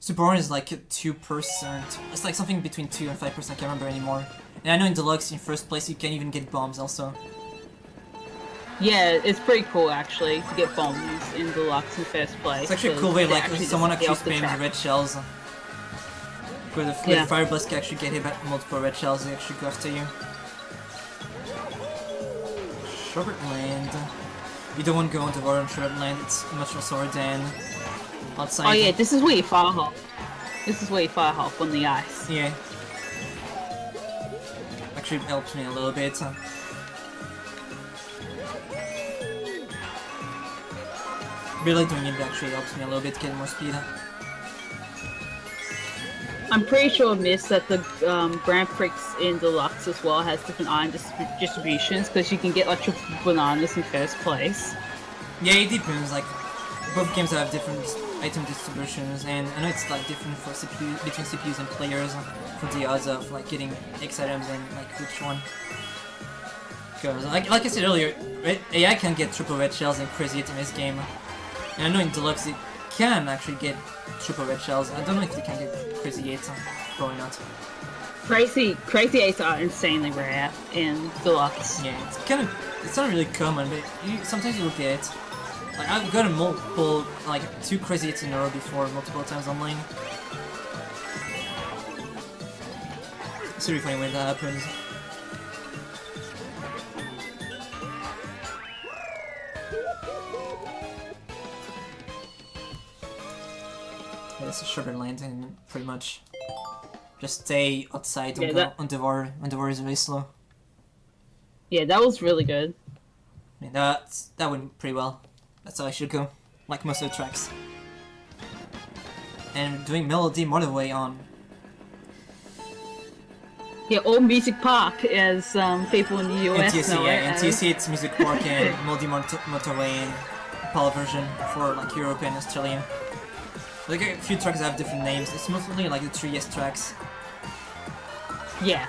Super Orange is like 2%. It's like something between 2 and 5%, I can't remember anymore. And I know in Deluxe, in first place, you can even get bombs also. Yeah, it's pretty cool actually to get bombs in Deluxe in first place. It's actually a cool way, like someone actually off the spams track. red shells. Where the Fire Blast can actually get hit by multiple red shells, they actually go after you. Sherbert Land. You don't want to go into water on Sherbert Land, it's much more slower than outside. Oh yeah, this is where you fire hop. This is where you fire hop on the ice. Yeah. Actually helps me a little bit. Really doing it actually helps me a little bit get more speed. I'm pretty sure, Miss, that the Grand Prix in Deluxe as well has different item distributions because you can get like triple bananas in first place. Yeah, it depends. Like both games have different item distributions, and I know it's like different for CPU between CPUs and players for the odds of like getting X items and like which one. Because like I said earlier, AI can get triple red shells and crazy hits in this game, and I know in Deluxe it can actually get triple red shells. I don't know if they can get crazy 8s, probably not. Crazy 8s are insanely rare in Deluxe. Yeah, it's not really common, but sometimes you'll get it. Like I've gotten multiple, like 2 crazy 8s in a row before, multiple times online. It's really funny when that happens. Yeah, it's a Sherbert Land, and pretty much just stay outside, don't go on the water when the water is very slow. Yeah, that was really good. I mean, that went pretty well. That's how I should go, like most of the tracks. And doing Melody Motorway on. Yeah, Old Music Park, as people in the US NTSC, know yeah, it. NTSC, it's Music Park and Melody Motorway and PAL version for like Europe and Australia. Like a few tracks have different names. It's mostly like the 3S tracks. Yeah.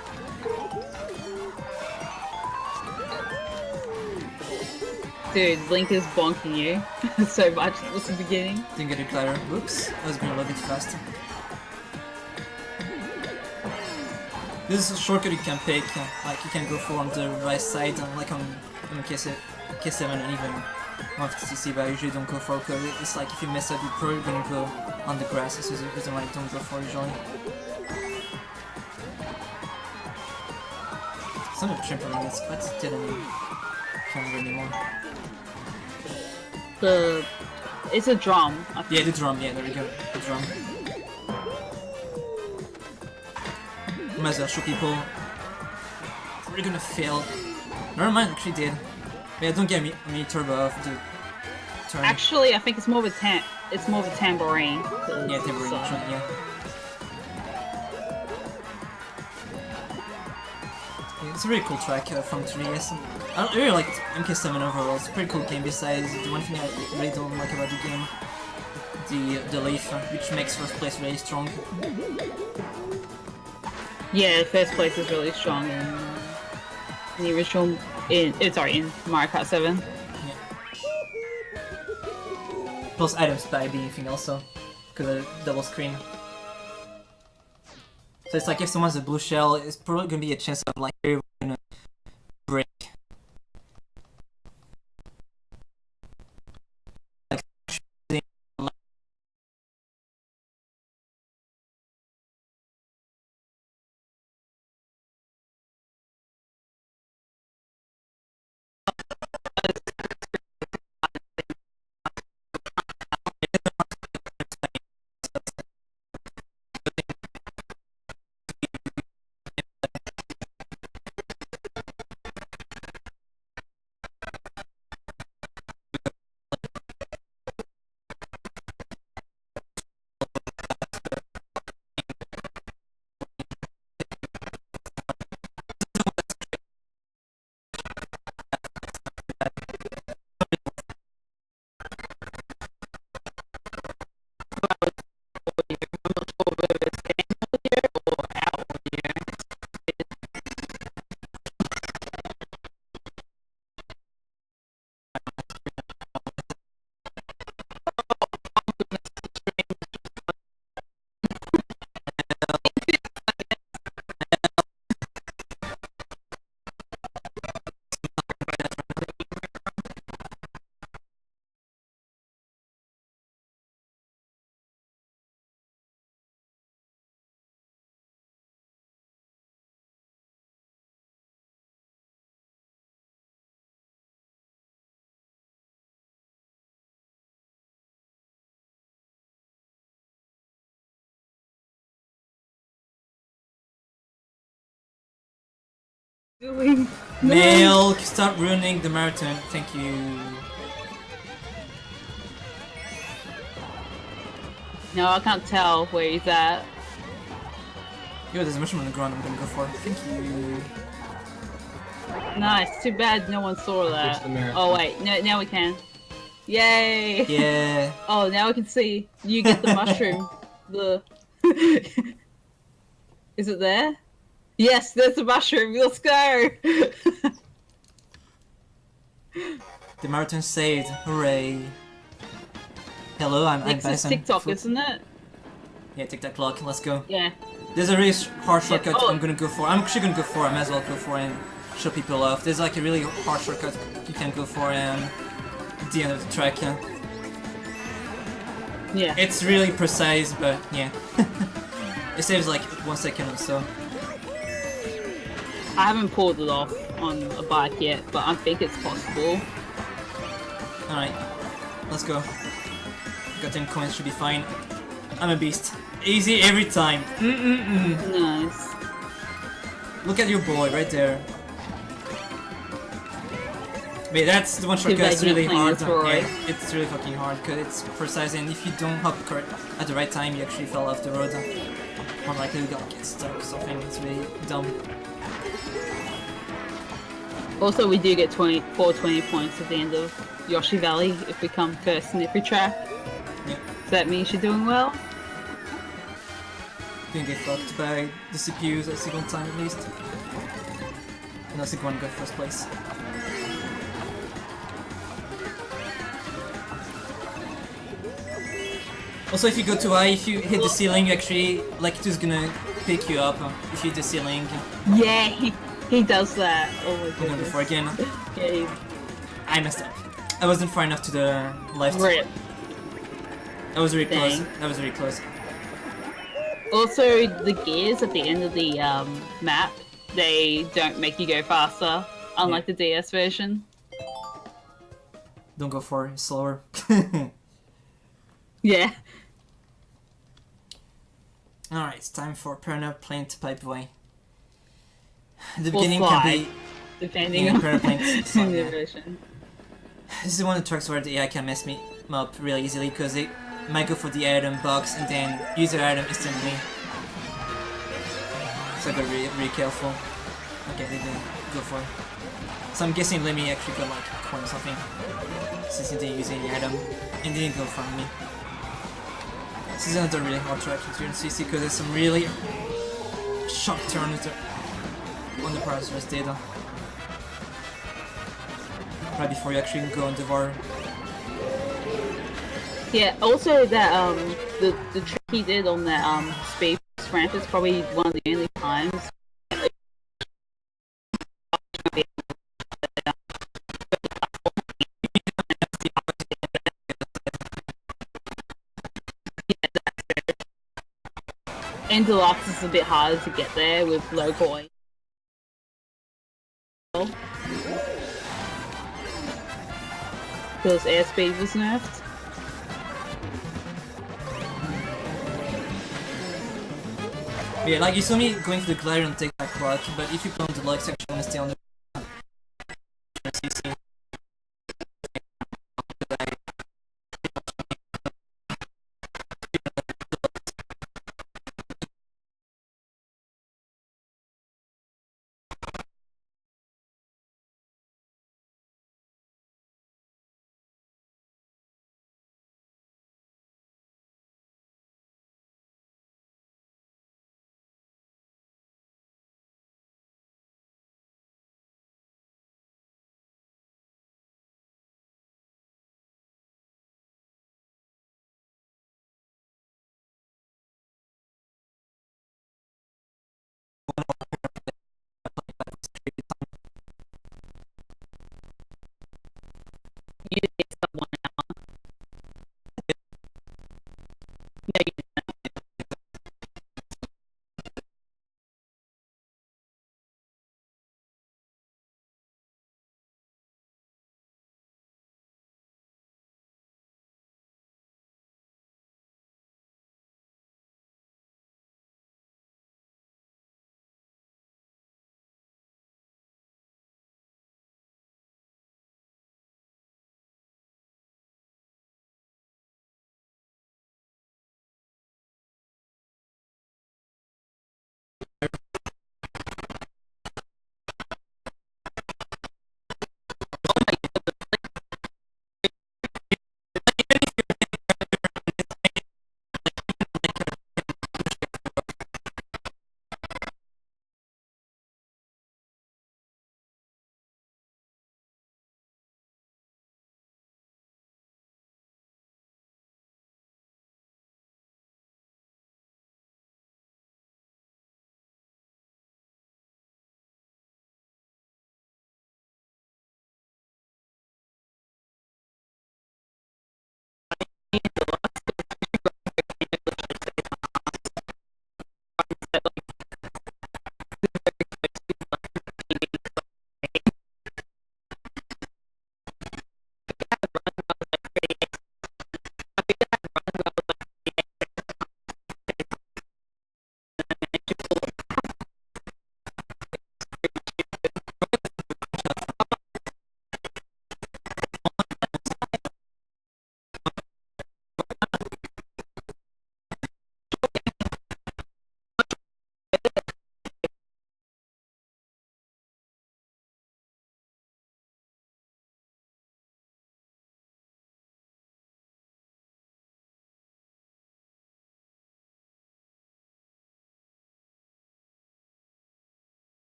Dude, Link is bonking you so much at the beginning. Didn't get it glider. Whoops, I was going a little bit fast. This is a shortcut you can pick. Like you can go for on the right side, like on K7 and even 150cc, but I usually don't go for it because it's like if you mess up, you're probably gonna go on the grass. This is the reason why I don't go for it usually. It's not a trampoline, it's quite dead and can't remember anymore. It's a drum. Yeah, the drum, yeah, there we go. The drum. Might as well show people. We're gonna fail. Never mind, actually did. Yeah, don't get me turbo off the turn. Actually, I think it's more of a tambourine. Yeah, tambourine, yeah. It's a really cool track from 3DS. I really like MK7 overall. It's a pretty cool game. Besides, the one thing I really don't like about the game, the leaf, which makes first place really strong. Yeah, first place is really strong in the original. In Mario Kart 7. Yeah. Plus items by anything also, because of double screen. So it's like if someone's a blue shell, it's probably gonna be a chance of like everyone gonna break. Like Milk, stop ruining the marathon. Thank you. No, I can't tell where he's at. Yo, there's a mushroom on the ground I'm gonna go for. Thank you. Nice. Too bad no one saw that. Oh wait, no, now we can. Yay! Yeah. Oh, now we can see. You get the mushroom. The. Is it there? Yes, there's the mushroom. Let's go. The marathon saved. Hooray. Hello, I'm Next is Bison. TikTok, isn't it? Yeah, TikTok clock. Let's go. Yeah. There's a really hard shortcut Oh. I'm gonna go for. I'm actually gonna go for. I might as well go for and show people off. There's like a really hard shortcut you can go for at the end of the track. Yeah. It's really precise, but yeah. It saves like 1 second or so. I haven't pulled it off on a bike yet, but I think it's possible. Alright, let's go. Got 10 coins, should be fine. I'm a beast. Easy every time. Nice. Look at your boy right there. Wait, that's the one shortcut. bad It's you're really playing hard. with Roy. Yeah, it's really fucking hard because it's precise, and if you don't hop correct at the right time, you actually fell off the road. More likely you got get stuck or something. It's really dumb. Also, we do get 20 points at the end of Yoshi Valley if we come first in every track. Yeah. Does that mean you're doing well? Didn't get fucked by the CPUs a single time at least. Unless you want to go first place. Also, if you go too high, if you hit the ceiling, you actually, like, it is gonna pick you up if you hit the ceiling. Yeah, he does that. Oh my I'm gonna go goodness. for again. Yeah, I messed up. I wasn't far enough to the left. rip. That was really close. Dang. That was really close. Also, the gears at the end of the map, they don't make you go faster, unlike the DS version. Don't go for slower. Yeah. Alright, it's time for Perna Plane to Pipeway. The Or beginning slide, can be... depending Yeah, on Perna Plane the slide, yeah. version. This is one of the tracks where the AI can mess me up really easily because it might go for the item box and then use the item instantly. So I gotta be really careful. Okay, they didn't go for it. So I'm guessing Lemmy actually got like a coin or something since he didn't use any item and didn't go for me. This is another really hard track here in CC because there's some really sharp turns on the parts just data. Right before you actually go on the bar. Yeah, also that the trick he did on that speed Deluxe ramp is probably one of the only times. And Deluxe is a bit harder to get there with low coin. Because airspeed was nerfed. Yeah, like you saw me going for the glider and take my clutch, but if you play on Deluxe, actually want to stay on the CC. You did get someone out. No, you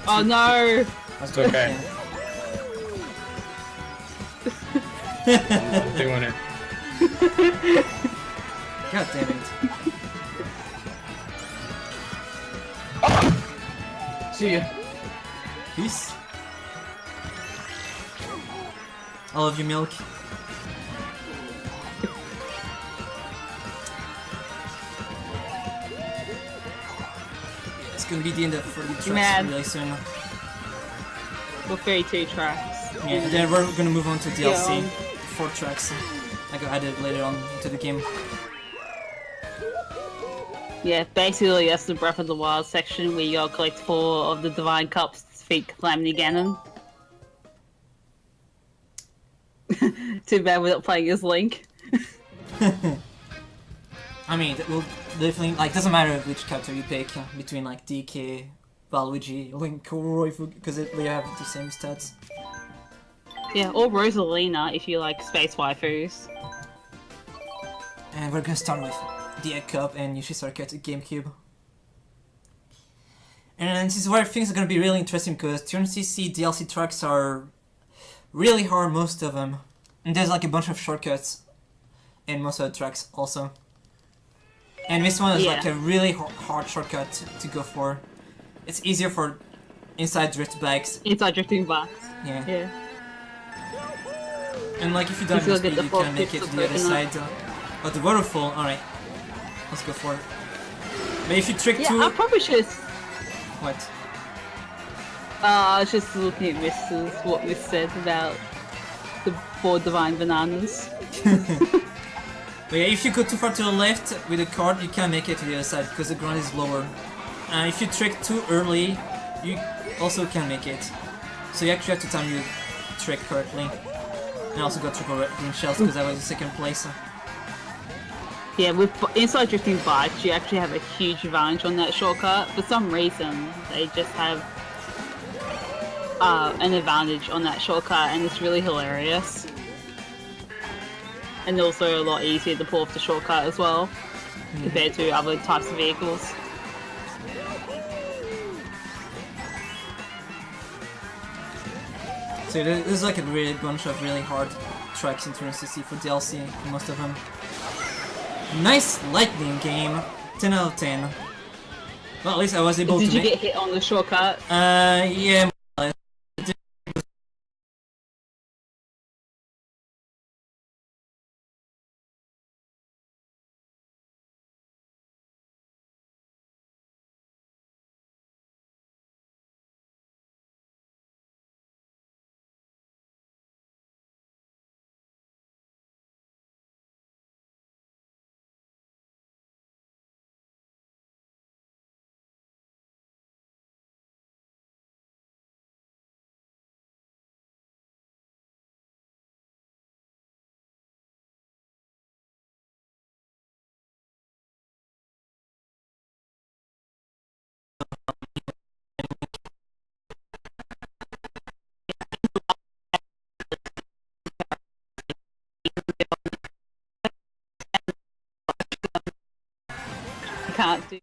Oh no! That's okay. I'm doing it. God damn it. See ya. Peace. I love you, Milk. It's gonna be the end of 30 tracks Man. really soon. With 32 tracks. Yeah, then we're gonna move on to DLC. Yeah. 4 tracks. I got added later on into the game. Yeah, basically that's the Breath of the Wild section where you gotta collect 4 of the Divine Cups defeat Calamity Ganon. Too bad we're not playing as Link. I mean, it will definitely, like, doesn't matter which character you pick between, like, DK, Waluigi, Link, or Roy, because they have the same stats. Yeah, or Rosalina if you like space waifus. And we're gonna start with the Egg Cup and Yoshi's Arcade GameCube. And this is where things are gonna be really interesting because Turn CC DLC tracks are really hard, most of them. And there's like a bunch of shortcuts in most of the tracks also. And this one is like a really hard shortcut to go for. It's easier for inside drift bikes. Inside drifting bikes. Yeah. And like if you don't use speed, you can make it to the other side of the waterfall. Alright, let's go for it. But if you trick too... I probably should... What? I was just looking at what Miss said about the 4 divine bananas. But yeah, if you go too far to the left with the card, you can't make it to the other side because the ground is lower. And if you trick too early, you also can't make it. So you actually have to time your trick correctly. And I also got triple green shells because I was in second place. Yeah, with inside drifting bikes, you actually have a huge advantage on that shortcut. For some reason, they just have an advantage on that shortcut, and it's really hilarious. And also a lot easier to pull off the shortcut as well, compared to other types of vehicles. So there's like a really bunch of really hard tracks in Turn CC for DLC, most of them. Nice lightning game, 10 out of 10. Well, at least I was able to Did you get hit on the shortcut? Yeah. Can't do.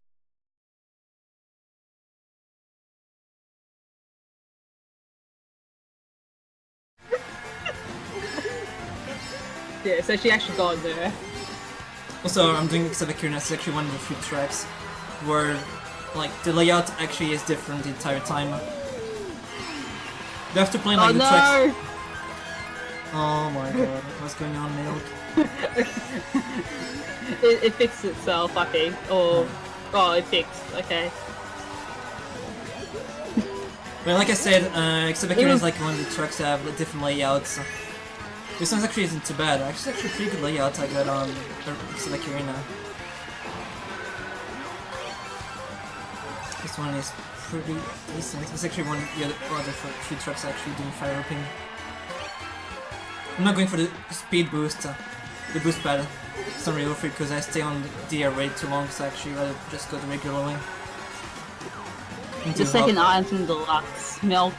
Yeah, so she actually got there. Also, I'm doing Xavakirina, it's actually one of the few tracks where like the layout actually is different the entire time. You have to play like the tracks. Oh my god, what's going on, Milk? It fixed itself, I think. Or it fixed. Okay. Well, like I said, Xavakirina is like one of the tracks that have different layouts. This one actually isn't too bad. Actually, a pretty good layout I got on Xavakirina. This one is pretty decent. It's actually one of the other few tracks actually doing fire roping. I'm not going for the speed boost, the boost pad. It's not really worth it because I stay on the air way too long, so actually I'd rather just go the regular way. The second item deluxe milk.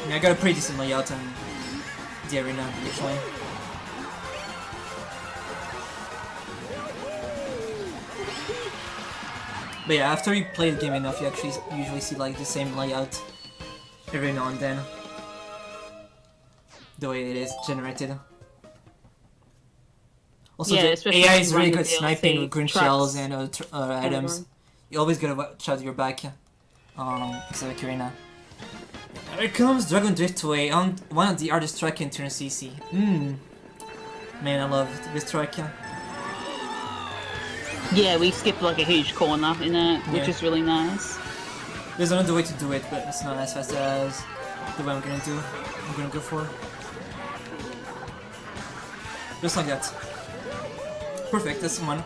Yeah, I got a pretty decent layout on the arena, actually. But yeah, after you play the game enough, you actually usually see like the same layout every now and then. The way it is generated. Also, yeah, the AI is really good at DLC sniping with green trucks. shells and other items. You always gotta watch out your back. Xavakirina. Here comes Dragon Driftway on one of the hardest tracks in Turn CC. Man, I love this track. Yeah, we skipped like a huge corner in it, which is really nice. There's another way to do it, but it's not as fast as the way I'm gonna go for. Just like that. Perfect, that's one.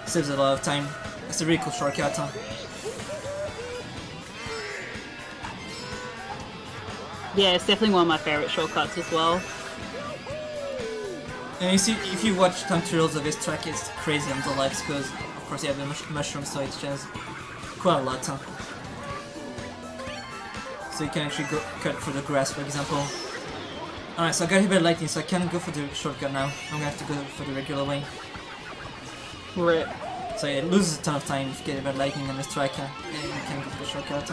Saves a lot of time. It's a really cool shortcut. Huh? Yeah, it's definitely one of my favorite shortcuts as well. And you see, if you watch tutorials of this track, it's crazy on the lives because, of course, you have the mushrooms, so it's just quite a lot. Huh? So you can actually go cut through the grass, for example. Alright, so I got hit by lightning, so I can't go for the shortcut now. I'm gonna have to go for the regular way. Rip. So yeah, it loses a ton of time if you get hit by lightning on this track, and you can't go for the shortcut.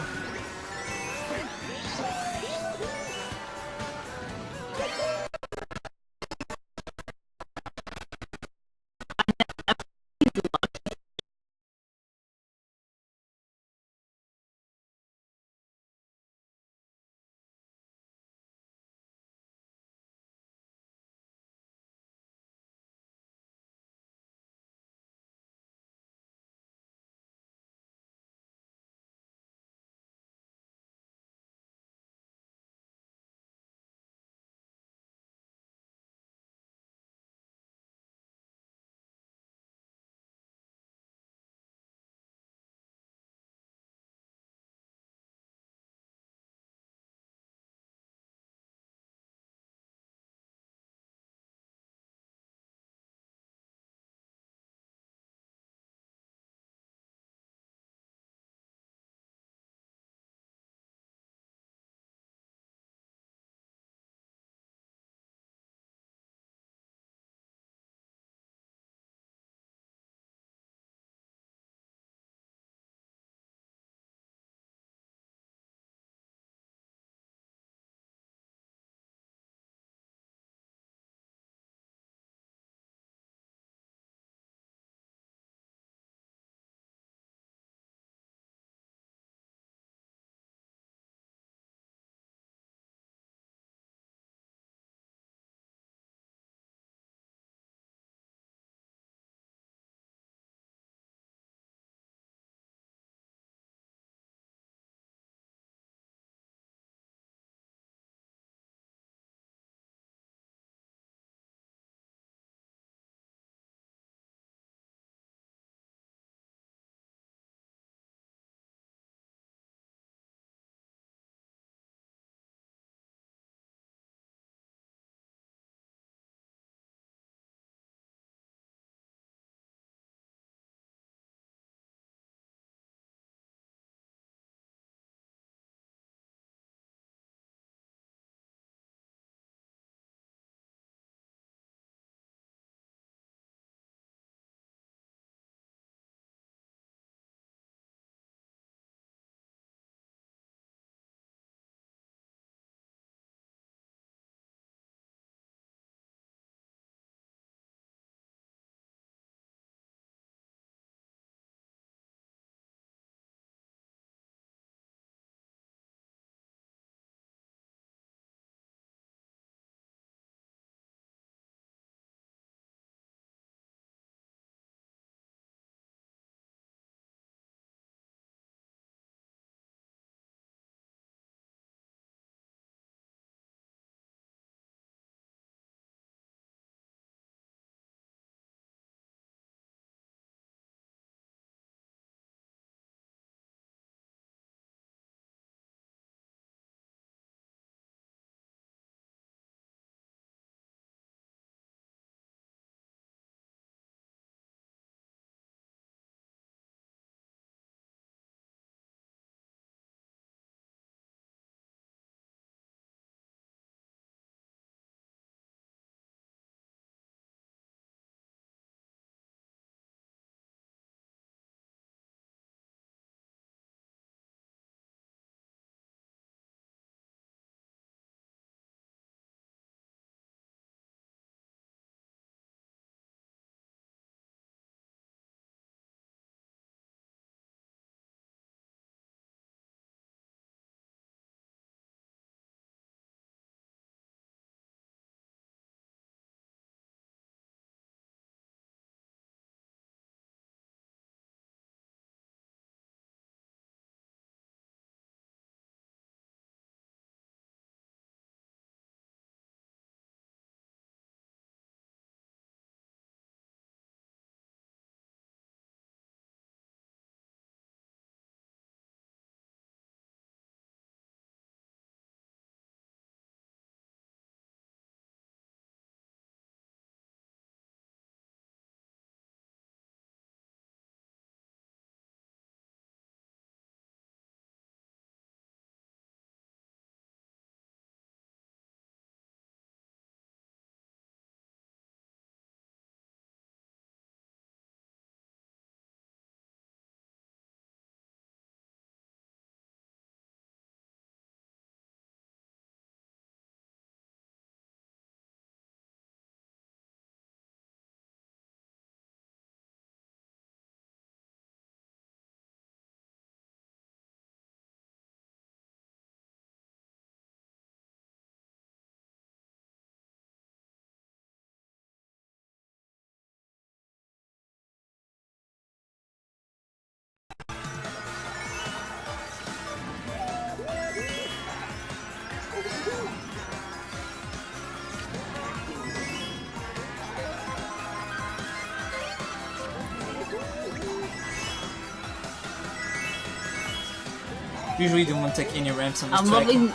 Usually don't want to take any ramps on this I'm track. loving.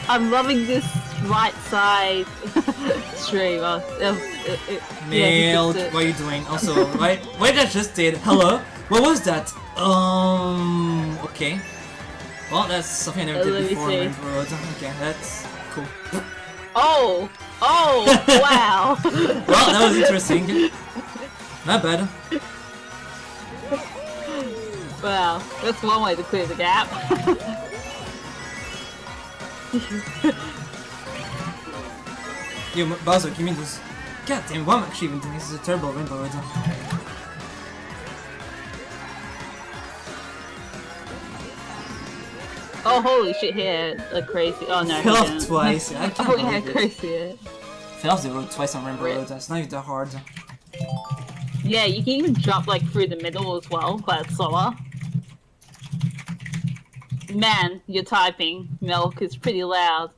I'm loving this right side stream. Milk, what are you doing? Also, what did I just did? Hello? What was that? Okay. Well, that's something I never did before on Rainbow Road. Okay, that's cool. Oh! Wow! Well, that was interesting. Not bad. Wow, that's one way to clear the gap. Yo, Bowser, give me those. God damn, why am I actually even doing this? This is a terrible Rainbow Road. Oh, holy shit, he had a crazy. Oh no, Fell he off didn't. twice. I can't Oh, he had believe it. crazy hit. Fell off the road twice on Rainbow Road. That's not even that hard. Yeah, you can even jump like through the middle as well, but it's slower. Man, you're typing. Milk is pretty loud.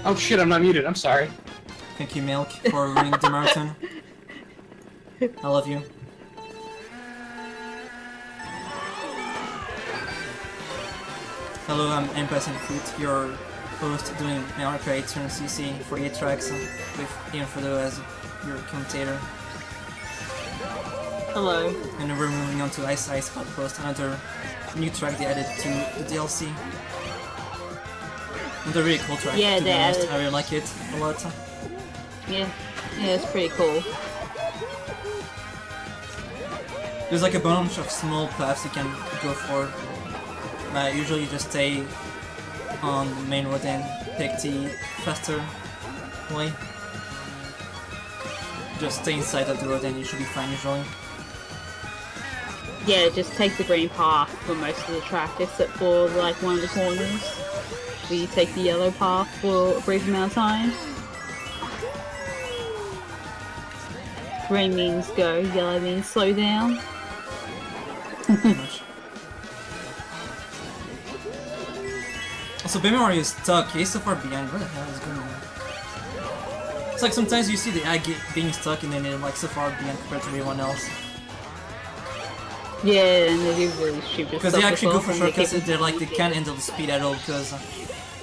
Oh shit, I'm not muted. I'm sorry. Thank you, Milk, for running the marathon. I love you. Hello, I'm MBisonFuté, your host doing my arcade turn CC for 8 tracks with Ian Fredo as your commentator. Hello. And then we're moving on to Ice Ice Outpost, another new track they added to the DLC. Another really cool track, Yeah, to be they honest. added- I really like it a lot. Yeah, it's pretty cool. There's like a bunch of small paths you can go for. Usually you just stay on the main road and take the faster way. Just stay inside of the road and you should be fine usually. Yeah, just take the green path for most of the track, except for like one of the corners, where you take the yellow path for a brief amount of time. Green means go, yellow means slow down. Pretty much. Also, Baby Mario is stuck. He's so far behind. Where the hell is going on? It's like sometimes you see the egg being stuck and then they're like so far behind compared to everyone else. Yeah, and they do really stupid Because stuff they actually as go well, for and they shortcuts keep- and they're like they can't handle the speed at all because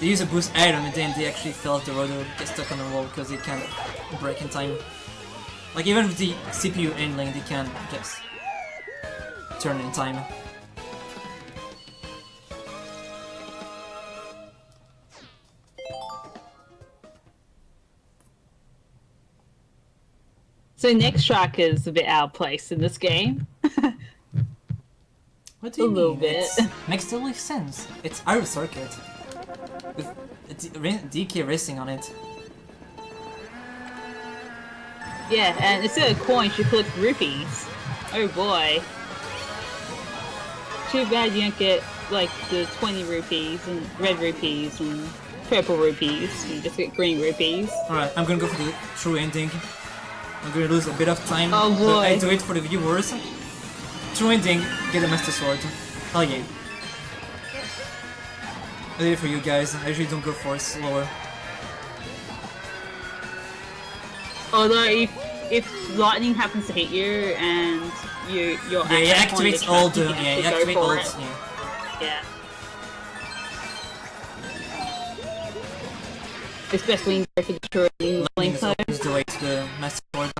they use a boost item and then they actually fail off the road or get stuck on the wall because they can't break in time. Like even with the CPU handling, they can't just turn in time. So next track is a bit out of place in this game. What do you A little mean? bit. It makes totally sense. It's our circuit with DK racing on it. Yeah, and instead of coins, you collect rupees. Oh boy. Too bad you don't get like the 20 rupees and red rupees and purple rupees. You just get green rupees. Alright, I'm gonna go for the true ending. I'm gonna lose a bit of time, Oh but I boy. do it for the viewers. True ending, get a Master Sword. Hell yeah. I did it for you guys. I usually don't go for slower. Although if lightning happens to hit you and you're Yeah, it at that point activates of all the the. track, Yeah, you it can actually activates go all. for Yeah. it. Yeah. Especially when you go for the true ending. Lightning is always the way to the Master Sword.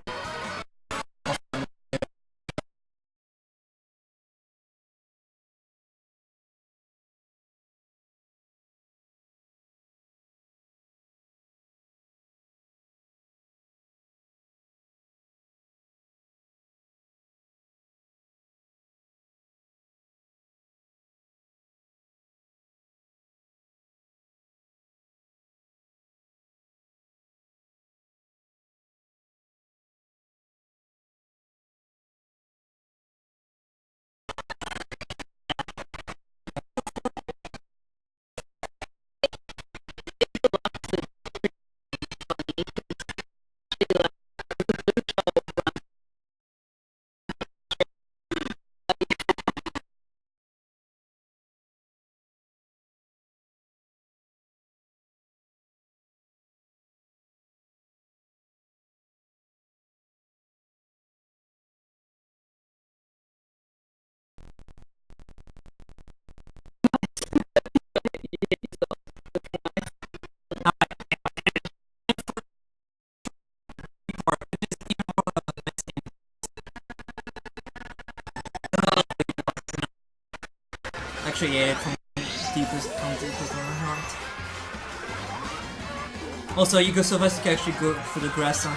Actually, yeah, from deepest in my heart. Also, you go so fast you can actually go through the grass.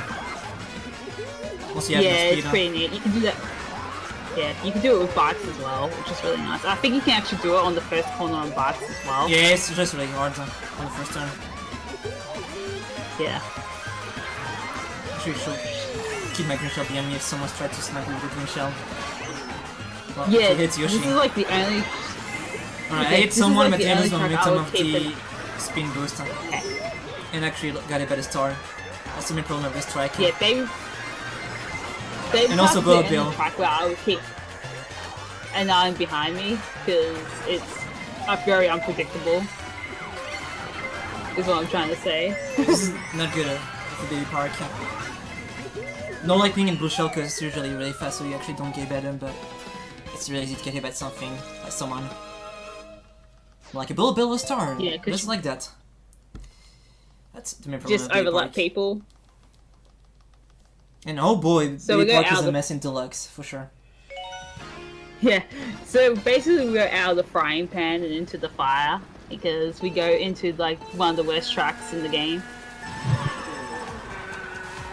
Also, you have no Yeah, speed. it's pretty neat. You can do that. Yeah, you can do it with bikes as well, which is really nice. I think you can actually do it on the first corner on bikes as well. Yeah, it's just really hard on the first turn. Yeah. Actually, should keep my green shell behind me if someone's tried to snipe me with a green shell. Well, Yeah, he hits Yoshi. this is like the only... Alright, okay, I hit this is someone, like but the it was only track I momentum would of keep the it- spin boost. Okay. And actually got a better star. That's the main problem of this track. Yeah, they And also the only Bill. track where I would keep an eye behind me, because it's very unpredictable. Is what I'm trying to say. This is not good for the park. No lightning in blue shell because it's usually really fast, so you actually don't get hit by them, but it's really easy to get hit by something, by someone. Like a bullet bill or star. Yeah, 'cause just like that. That's the main problem Just with the overlap park. people. And oh boy, So the we go park out is a the- mess in deluxe, for sure. Yeah, so basically we go out of the frying pan and into the fire, because we go into like one of the worst tracks in the game,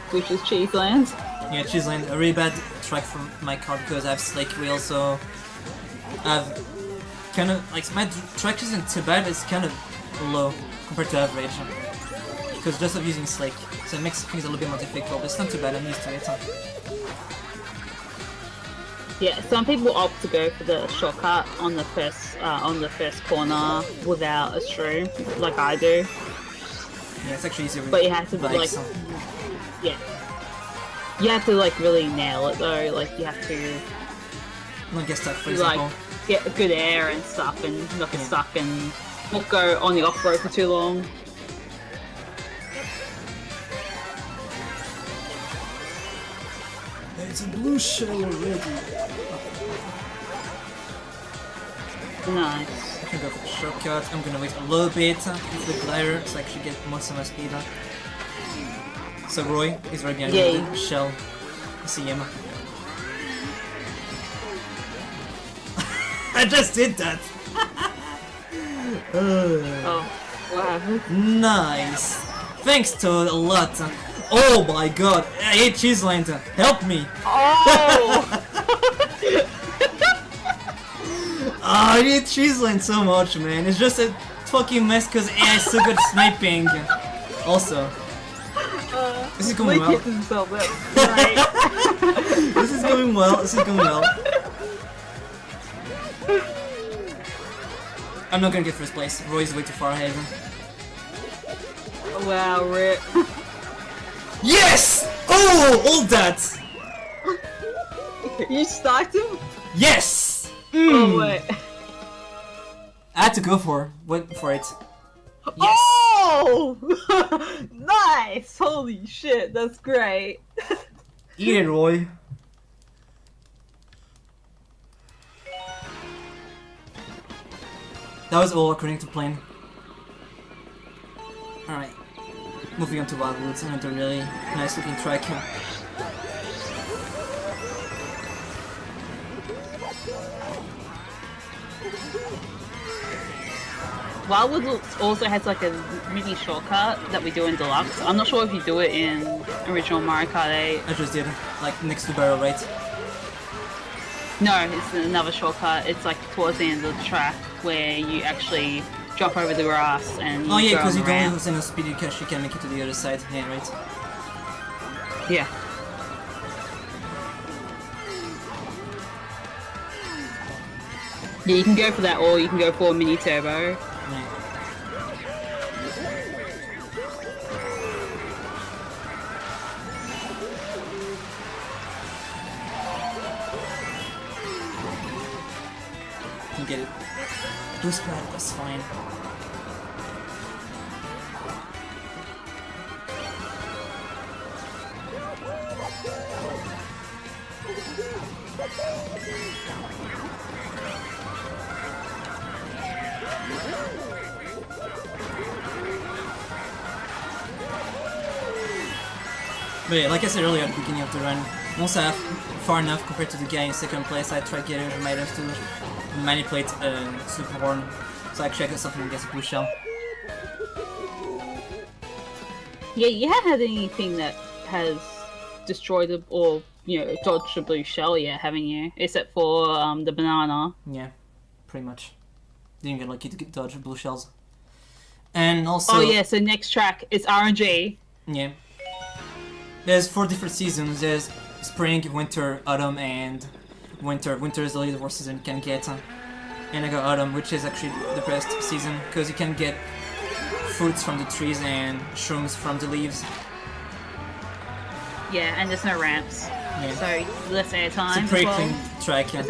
which is Cheeseland. Yeah, Cheeseland, a really bad track for my car because I have slake wheels, so I've kind of like my track isn't too bad, it's kind of low compared to average because just of using slake, so it makes things a little bit more difficult. But it's not too bad. I'm used to it. Yeah, some people opt to go for the shortcut on the first corner without a shroom, like I do. Yeah, it's actually easier with But you have to bikes, like, so. yeah, you have to like really nail it though. Like you have to Not get stuck, for like example. get good air and stuff, and not get stuck and not go on the off road for too long. It's a blue shell already. Nice. I can go for the shortcut. I'm gonna wait a little bit with the glider so I actually get most of my speed up. So Roy is right behind me Yay. with the shell. I see him. I just did that! Oh, wow. Nice! Thanks Toad a lot! Oh my god! I hate Cheeseland! Help me! Oh! I hate Cheeseland so much, man. It's just a fucking mess because AI is so good at sniping. Also, this is going well. Himself up. Right. This is going well. This is going well. I'm not gonna get first place. Roy's way too far ahead. Wow, rip. Yes! Oh, all that! You stacked him? Yes! Oh wait. I had to go for it. Yes! Oh! Nice! Holy shit, that's great. Eat it, Roy. That was all according to plan. Alright. Moving on to Wildwoods, another really nice looking track. Wildwood also has like a mini shortcut that we do in Deluxe. I'm not sure if you do it in original Mario Kart 8. I just did, like next to Barrel, right? No, it's another shortcut. It's like towards the end of the track where you actually jump over the grass and you Oh yeah, go because on you the don't ramp. lose enough speed, you actually can make it to the other side. Yeah, right. Yeah. Yeah, you can go for that, or you can go for a mini turbo. Yeah. You get it. Boost pad, that's fine. But yeah, like I said earlier at the beginning of the run, once I'm far enough compared to the guy in second place, I try getting my items to manipulate Super Horn. So actually I got something against Blue Shell. Yeah, you haven't had anything that has destroyed or dodged a blue shell yet, haven't you? Except for the banana. Yeah, pretty much. Didn't get lucky to get dodge blue shells. And also... Oh yeah, so next track is RNG. Yeah. There's 4 different seasons. There's spring, winter, autumn, and winter. Winter is only the worst season you can get. And I got autumn, which is actually the best season, because you can get fruits from the trees and shrooms from the leaves. Yeah, and there's no ramps. Yeah. So less air time. It's a pretty as well. clean track, yeah.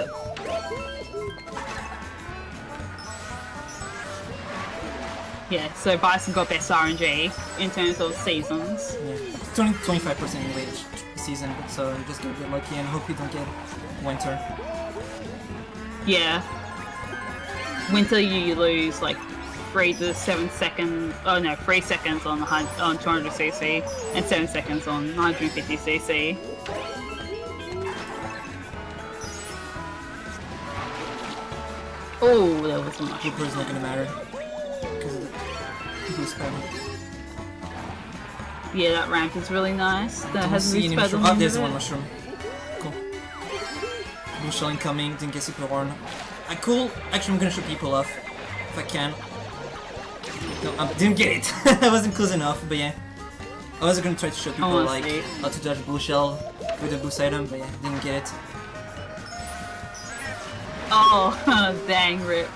Yeah, so Bison got best RNG in terms of seasons. Yeah. It's only 25% in each season, so you just gotta get lucky and hope you don't get winter. Yeah. Winter you lose like 3 to 7 seconds. Oh no, 3 seconds on 200cc and 7 seconds on 150cc. Oh, that was much. Cooper's not gonna matter. Because of the boost pattern. Yeah, that ramp is really nice. That has See any boost mushroom. paddle. Oh, there's one mushroom. Cool. Blue shell incoming, didn't get super horn. Cool. Actually, I'm gonna shoot people off. If I can. No, I didn't get it. I wasn't close enough, but yeah. I was gonna try to show people like how to dodge blue shell with a boost item, but yeah, didn't get it. Oh, dang rip.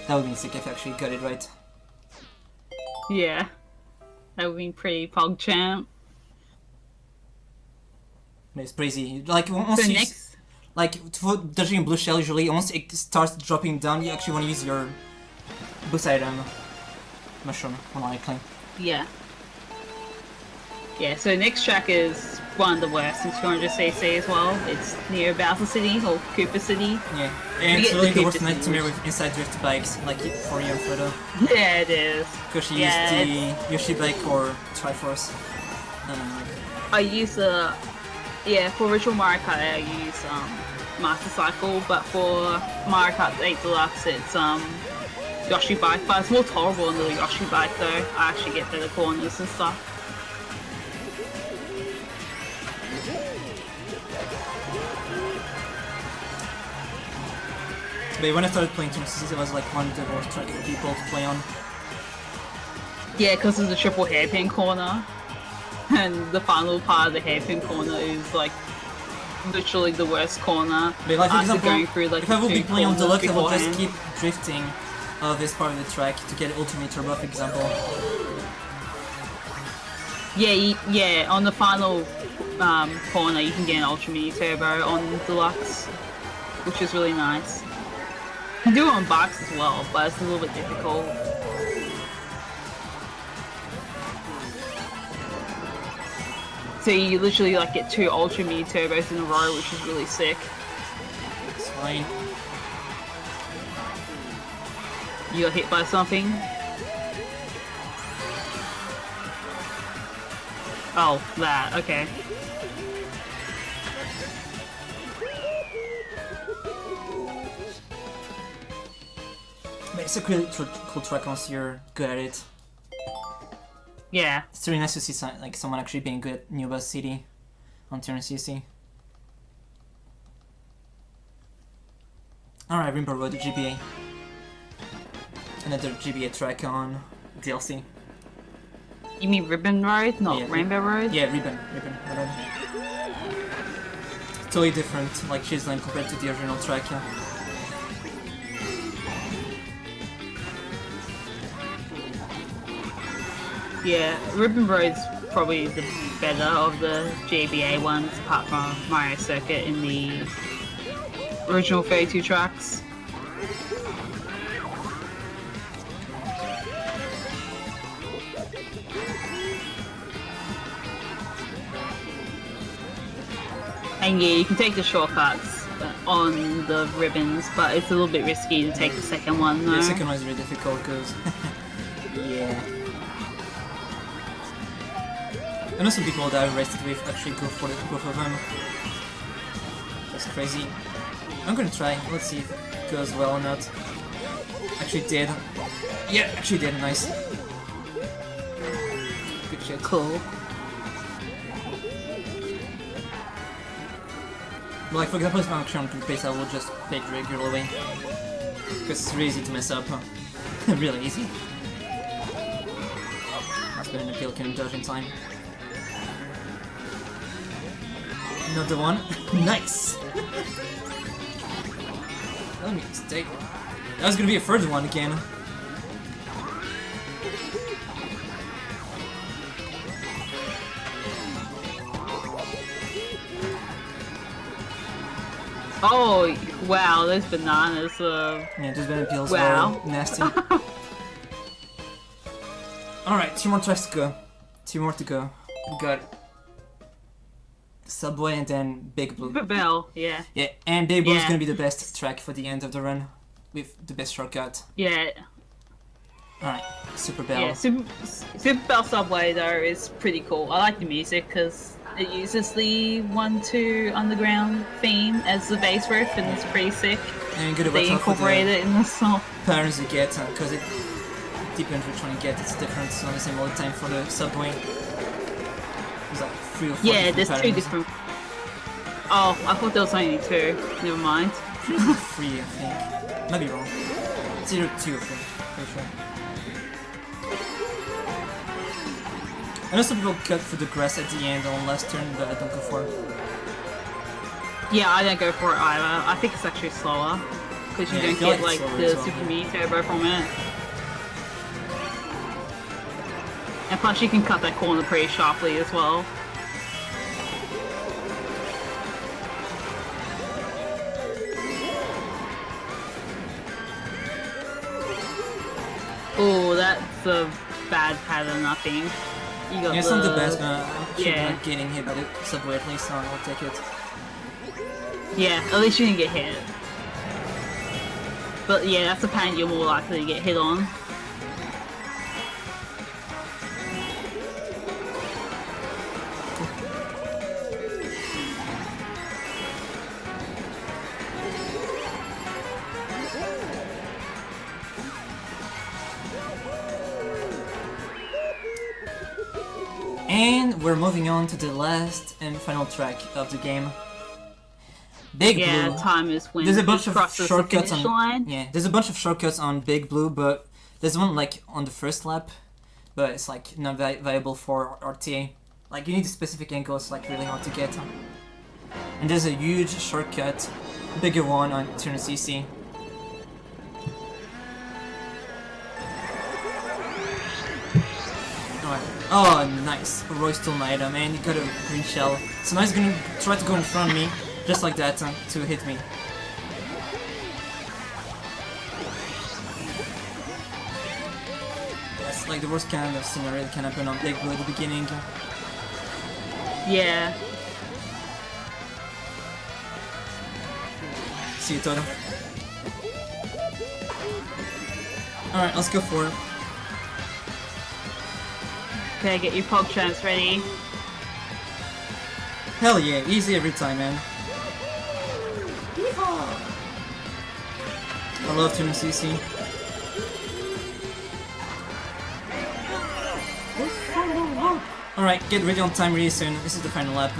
That would be sick if I actually got it right. Yeah. That would be pretty pog champ. But it's crazy. Like once So you next... like for dodging blue shell, usually once it starts dropping down, you actually want to use your boost item mushroom more likely. Yeah. Yeah, so next track is one of the worst in 200cc as well. It's near Bowser City or Cooper City. Yeah, and it's get really the the worst Cooper nightmare City. with inside drift bikes, like for you and Frodo. Yeah, it is. Because she Yeah, used the Yoshi bike or Triforce. I use yeah, for original Mario Kart I use Master Cycle, but for Mario Kart 8 Deluxe it's Yoshi bike, but it's more tolerable on the Yoshi bike though. I actually get better corners and stuff. But when I started playing 200cc, it was like one of the worst track for people to play on. Yeah, because it's a triple hairpin corner. And the final part of the hairpin corner is like literally the worst corner. But like for after example, going through, like, if I will be two playing on corners Deluxe, I will just beforehand. keep drifting this part of the track to get ultimate turbo, for example. Yeah, on the final corner you can get an Ultra Mini Turbo on Deluxe, which is really nice. You can do it on bikes as well, but it's a little bit difficult. So you literally like get 2 Ultra Mini Turbos in a row, which is really sick. It's fine. You got hit by something? Oh, that, okay. But it's a really cool track once you're good at it. Yeah. It's really nice to see someone actually being good at New Bus City on 200cc. Alright, Rainbow Road GBA. Another GBA track on DLC. You mean Ribbon Road, not Yeah, Rainbow Road? Yeah, Ribbon. Totally different, like Cheese Lane compared to the original track, yeah. Yeah, Ribbon Road's probably the better of the GBA ones, apart from Mario Circuit in the original 32 tracks. And yeah, you can take the shortcuts on the ribbons, but it's a little bit risky to take the second one, though. Yeah, the second one is really difficult because... yeah. I know some people that I've raced with actually go for both of them. That's crazy. I'm gonna try, let's see if it goes well or not. Actually did. Yeah, actually did, nice. Good shit. Cool. But like for example, if I'm actually on quick pace, I will just take regularly. Because it's really easy to mess up. Really easy. That's been an appeal, can dodge in time. Another one. Nice! Let me stay. That was gonna be a third one again. Oh, wow, those bananas. Yeah, those banana peels Wow. are nasty. Alright, 2 more tracks to go. 2 more to go. We got Subway and then Big Blue. Bell, yeah. Yeah, and Big Blue is Yeah. gonna be the best track for the end of the run. With the best shortcut. Yeah. Alright, Super Bell. Yeah, Super Bell Subway, though, is pretty cool. I like the music because it uses the 1-2 Underground theme as the bass riff, and it's pretty sick. And you gotta They watch out for incorporate the it in the song. patterns you get, because it depends which one you get. It's different. It's not the same all the time for the Subway. There's like 3 or 4 Yeah, there's different 2 patterns. different. Oh, I thought there was only 2. Never mind. 3, I think. Might be wrong. It's either 2 or 3, pretty sure. I know some people cut for the grass at the end on last turn, but I don't go for it. Yeah, I don't go for it either. I think it's actually slower because you Yeah, I don't feel get like like it's the slower as well, super mini turbo from it. And plus, you can cut that corner pretty sharply as well. Oh, that's a bad pattern, I think. You got Yeah, it's not the best, but I'm actually Yeah. not getting hit by the Subway at least, so I'll take it. Yeah, at least you didn't get hit. But yeah, that's a pattern you're more likely to get hit on. And we're moving on to the last and final track of the game. Big Yeah, Blue. time is when There's a it bunch of crosses shortcuts the on. finish line. Yeah, there's a bunch of shortcuts on Big Blue, but there's one like on the first lap, but it's like not viable for RTA. Like you need a specific angle, it's like really hard to get. And there's a huge shortcut, bigger one on 200cc. Alright. Oh, nice. Roy stole my item, and he got a green shell. So now he's gonna try to go in front of me, just like that, to hit me. That's like the worst kind of scenario that can happen on Big Blue at the beginning. Yeah. See you, Toto. Alright, let's go for it. Okay, get your pog champs ready. Hell yeah, easy every time, man. I love 200cc. Alright, get ready on time really soon. This is the final lap.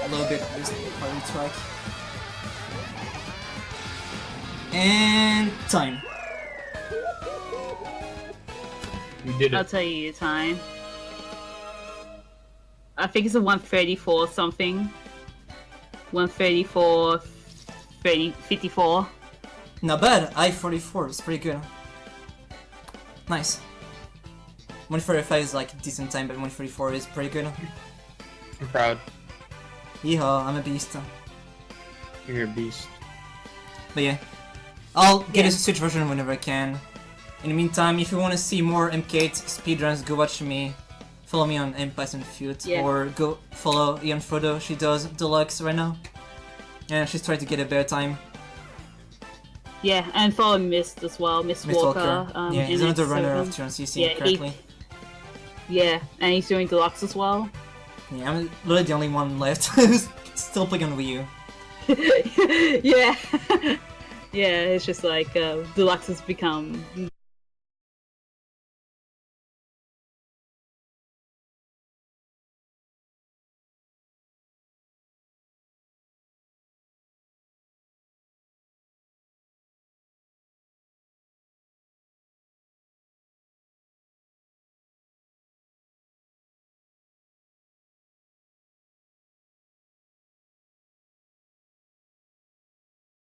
A little bit of this part of the track. And time. You did I'll it. tell you your time. I think it's a 134 something. 134, 54. Not bad. I-44 is pretty good. Nice. 145 is like a decent time, but 144 is pretty good. I'm proud. Yeehaw, I'm a beast. You're a beast. But yeah, I'll get Yeah. a Switch version whenever I can. In the meantime, if you want to see more MK8 speedruns, go watch me. Follow me on MBisonFuté, Yeah. or go follow Ian Frodo. She does deluxe right now, and she's trying to get a better time. Yeah, and follow Mist as well, Mist Walker. Yeah, he's in another runner Seven. of TRNCC Yeah, currently. Yeah, and he's doing deluxe as well. Yeah, I'm literally the only one left who's still playing on Wii U. Yeah. Yeah, it's just like deluxe has become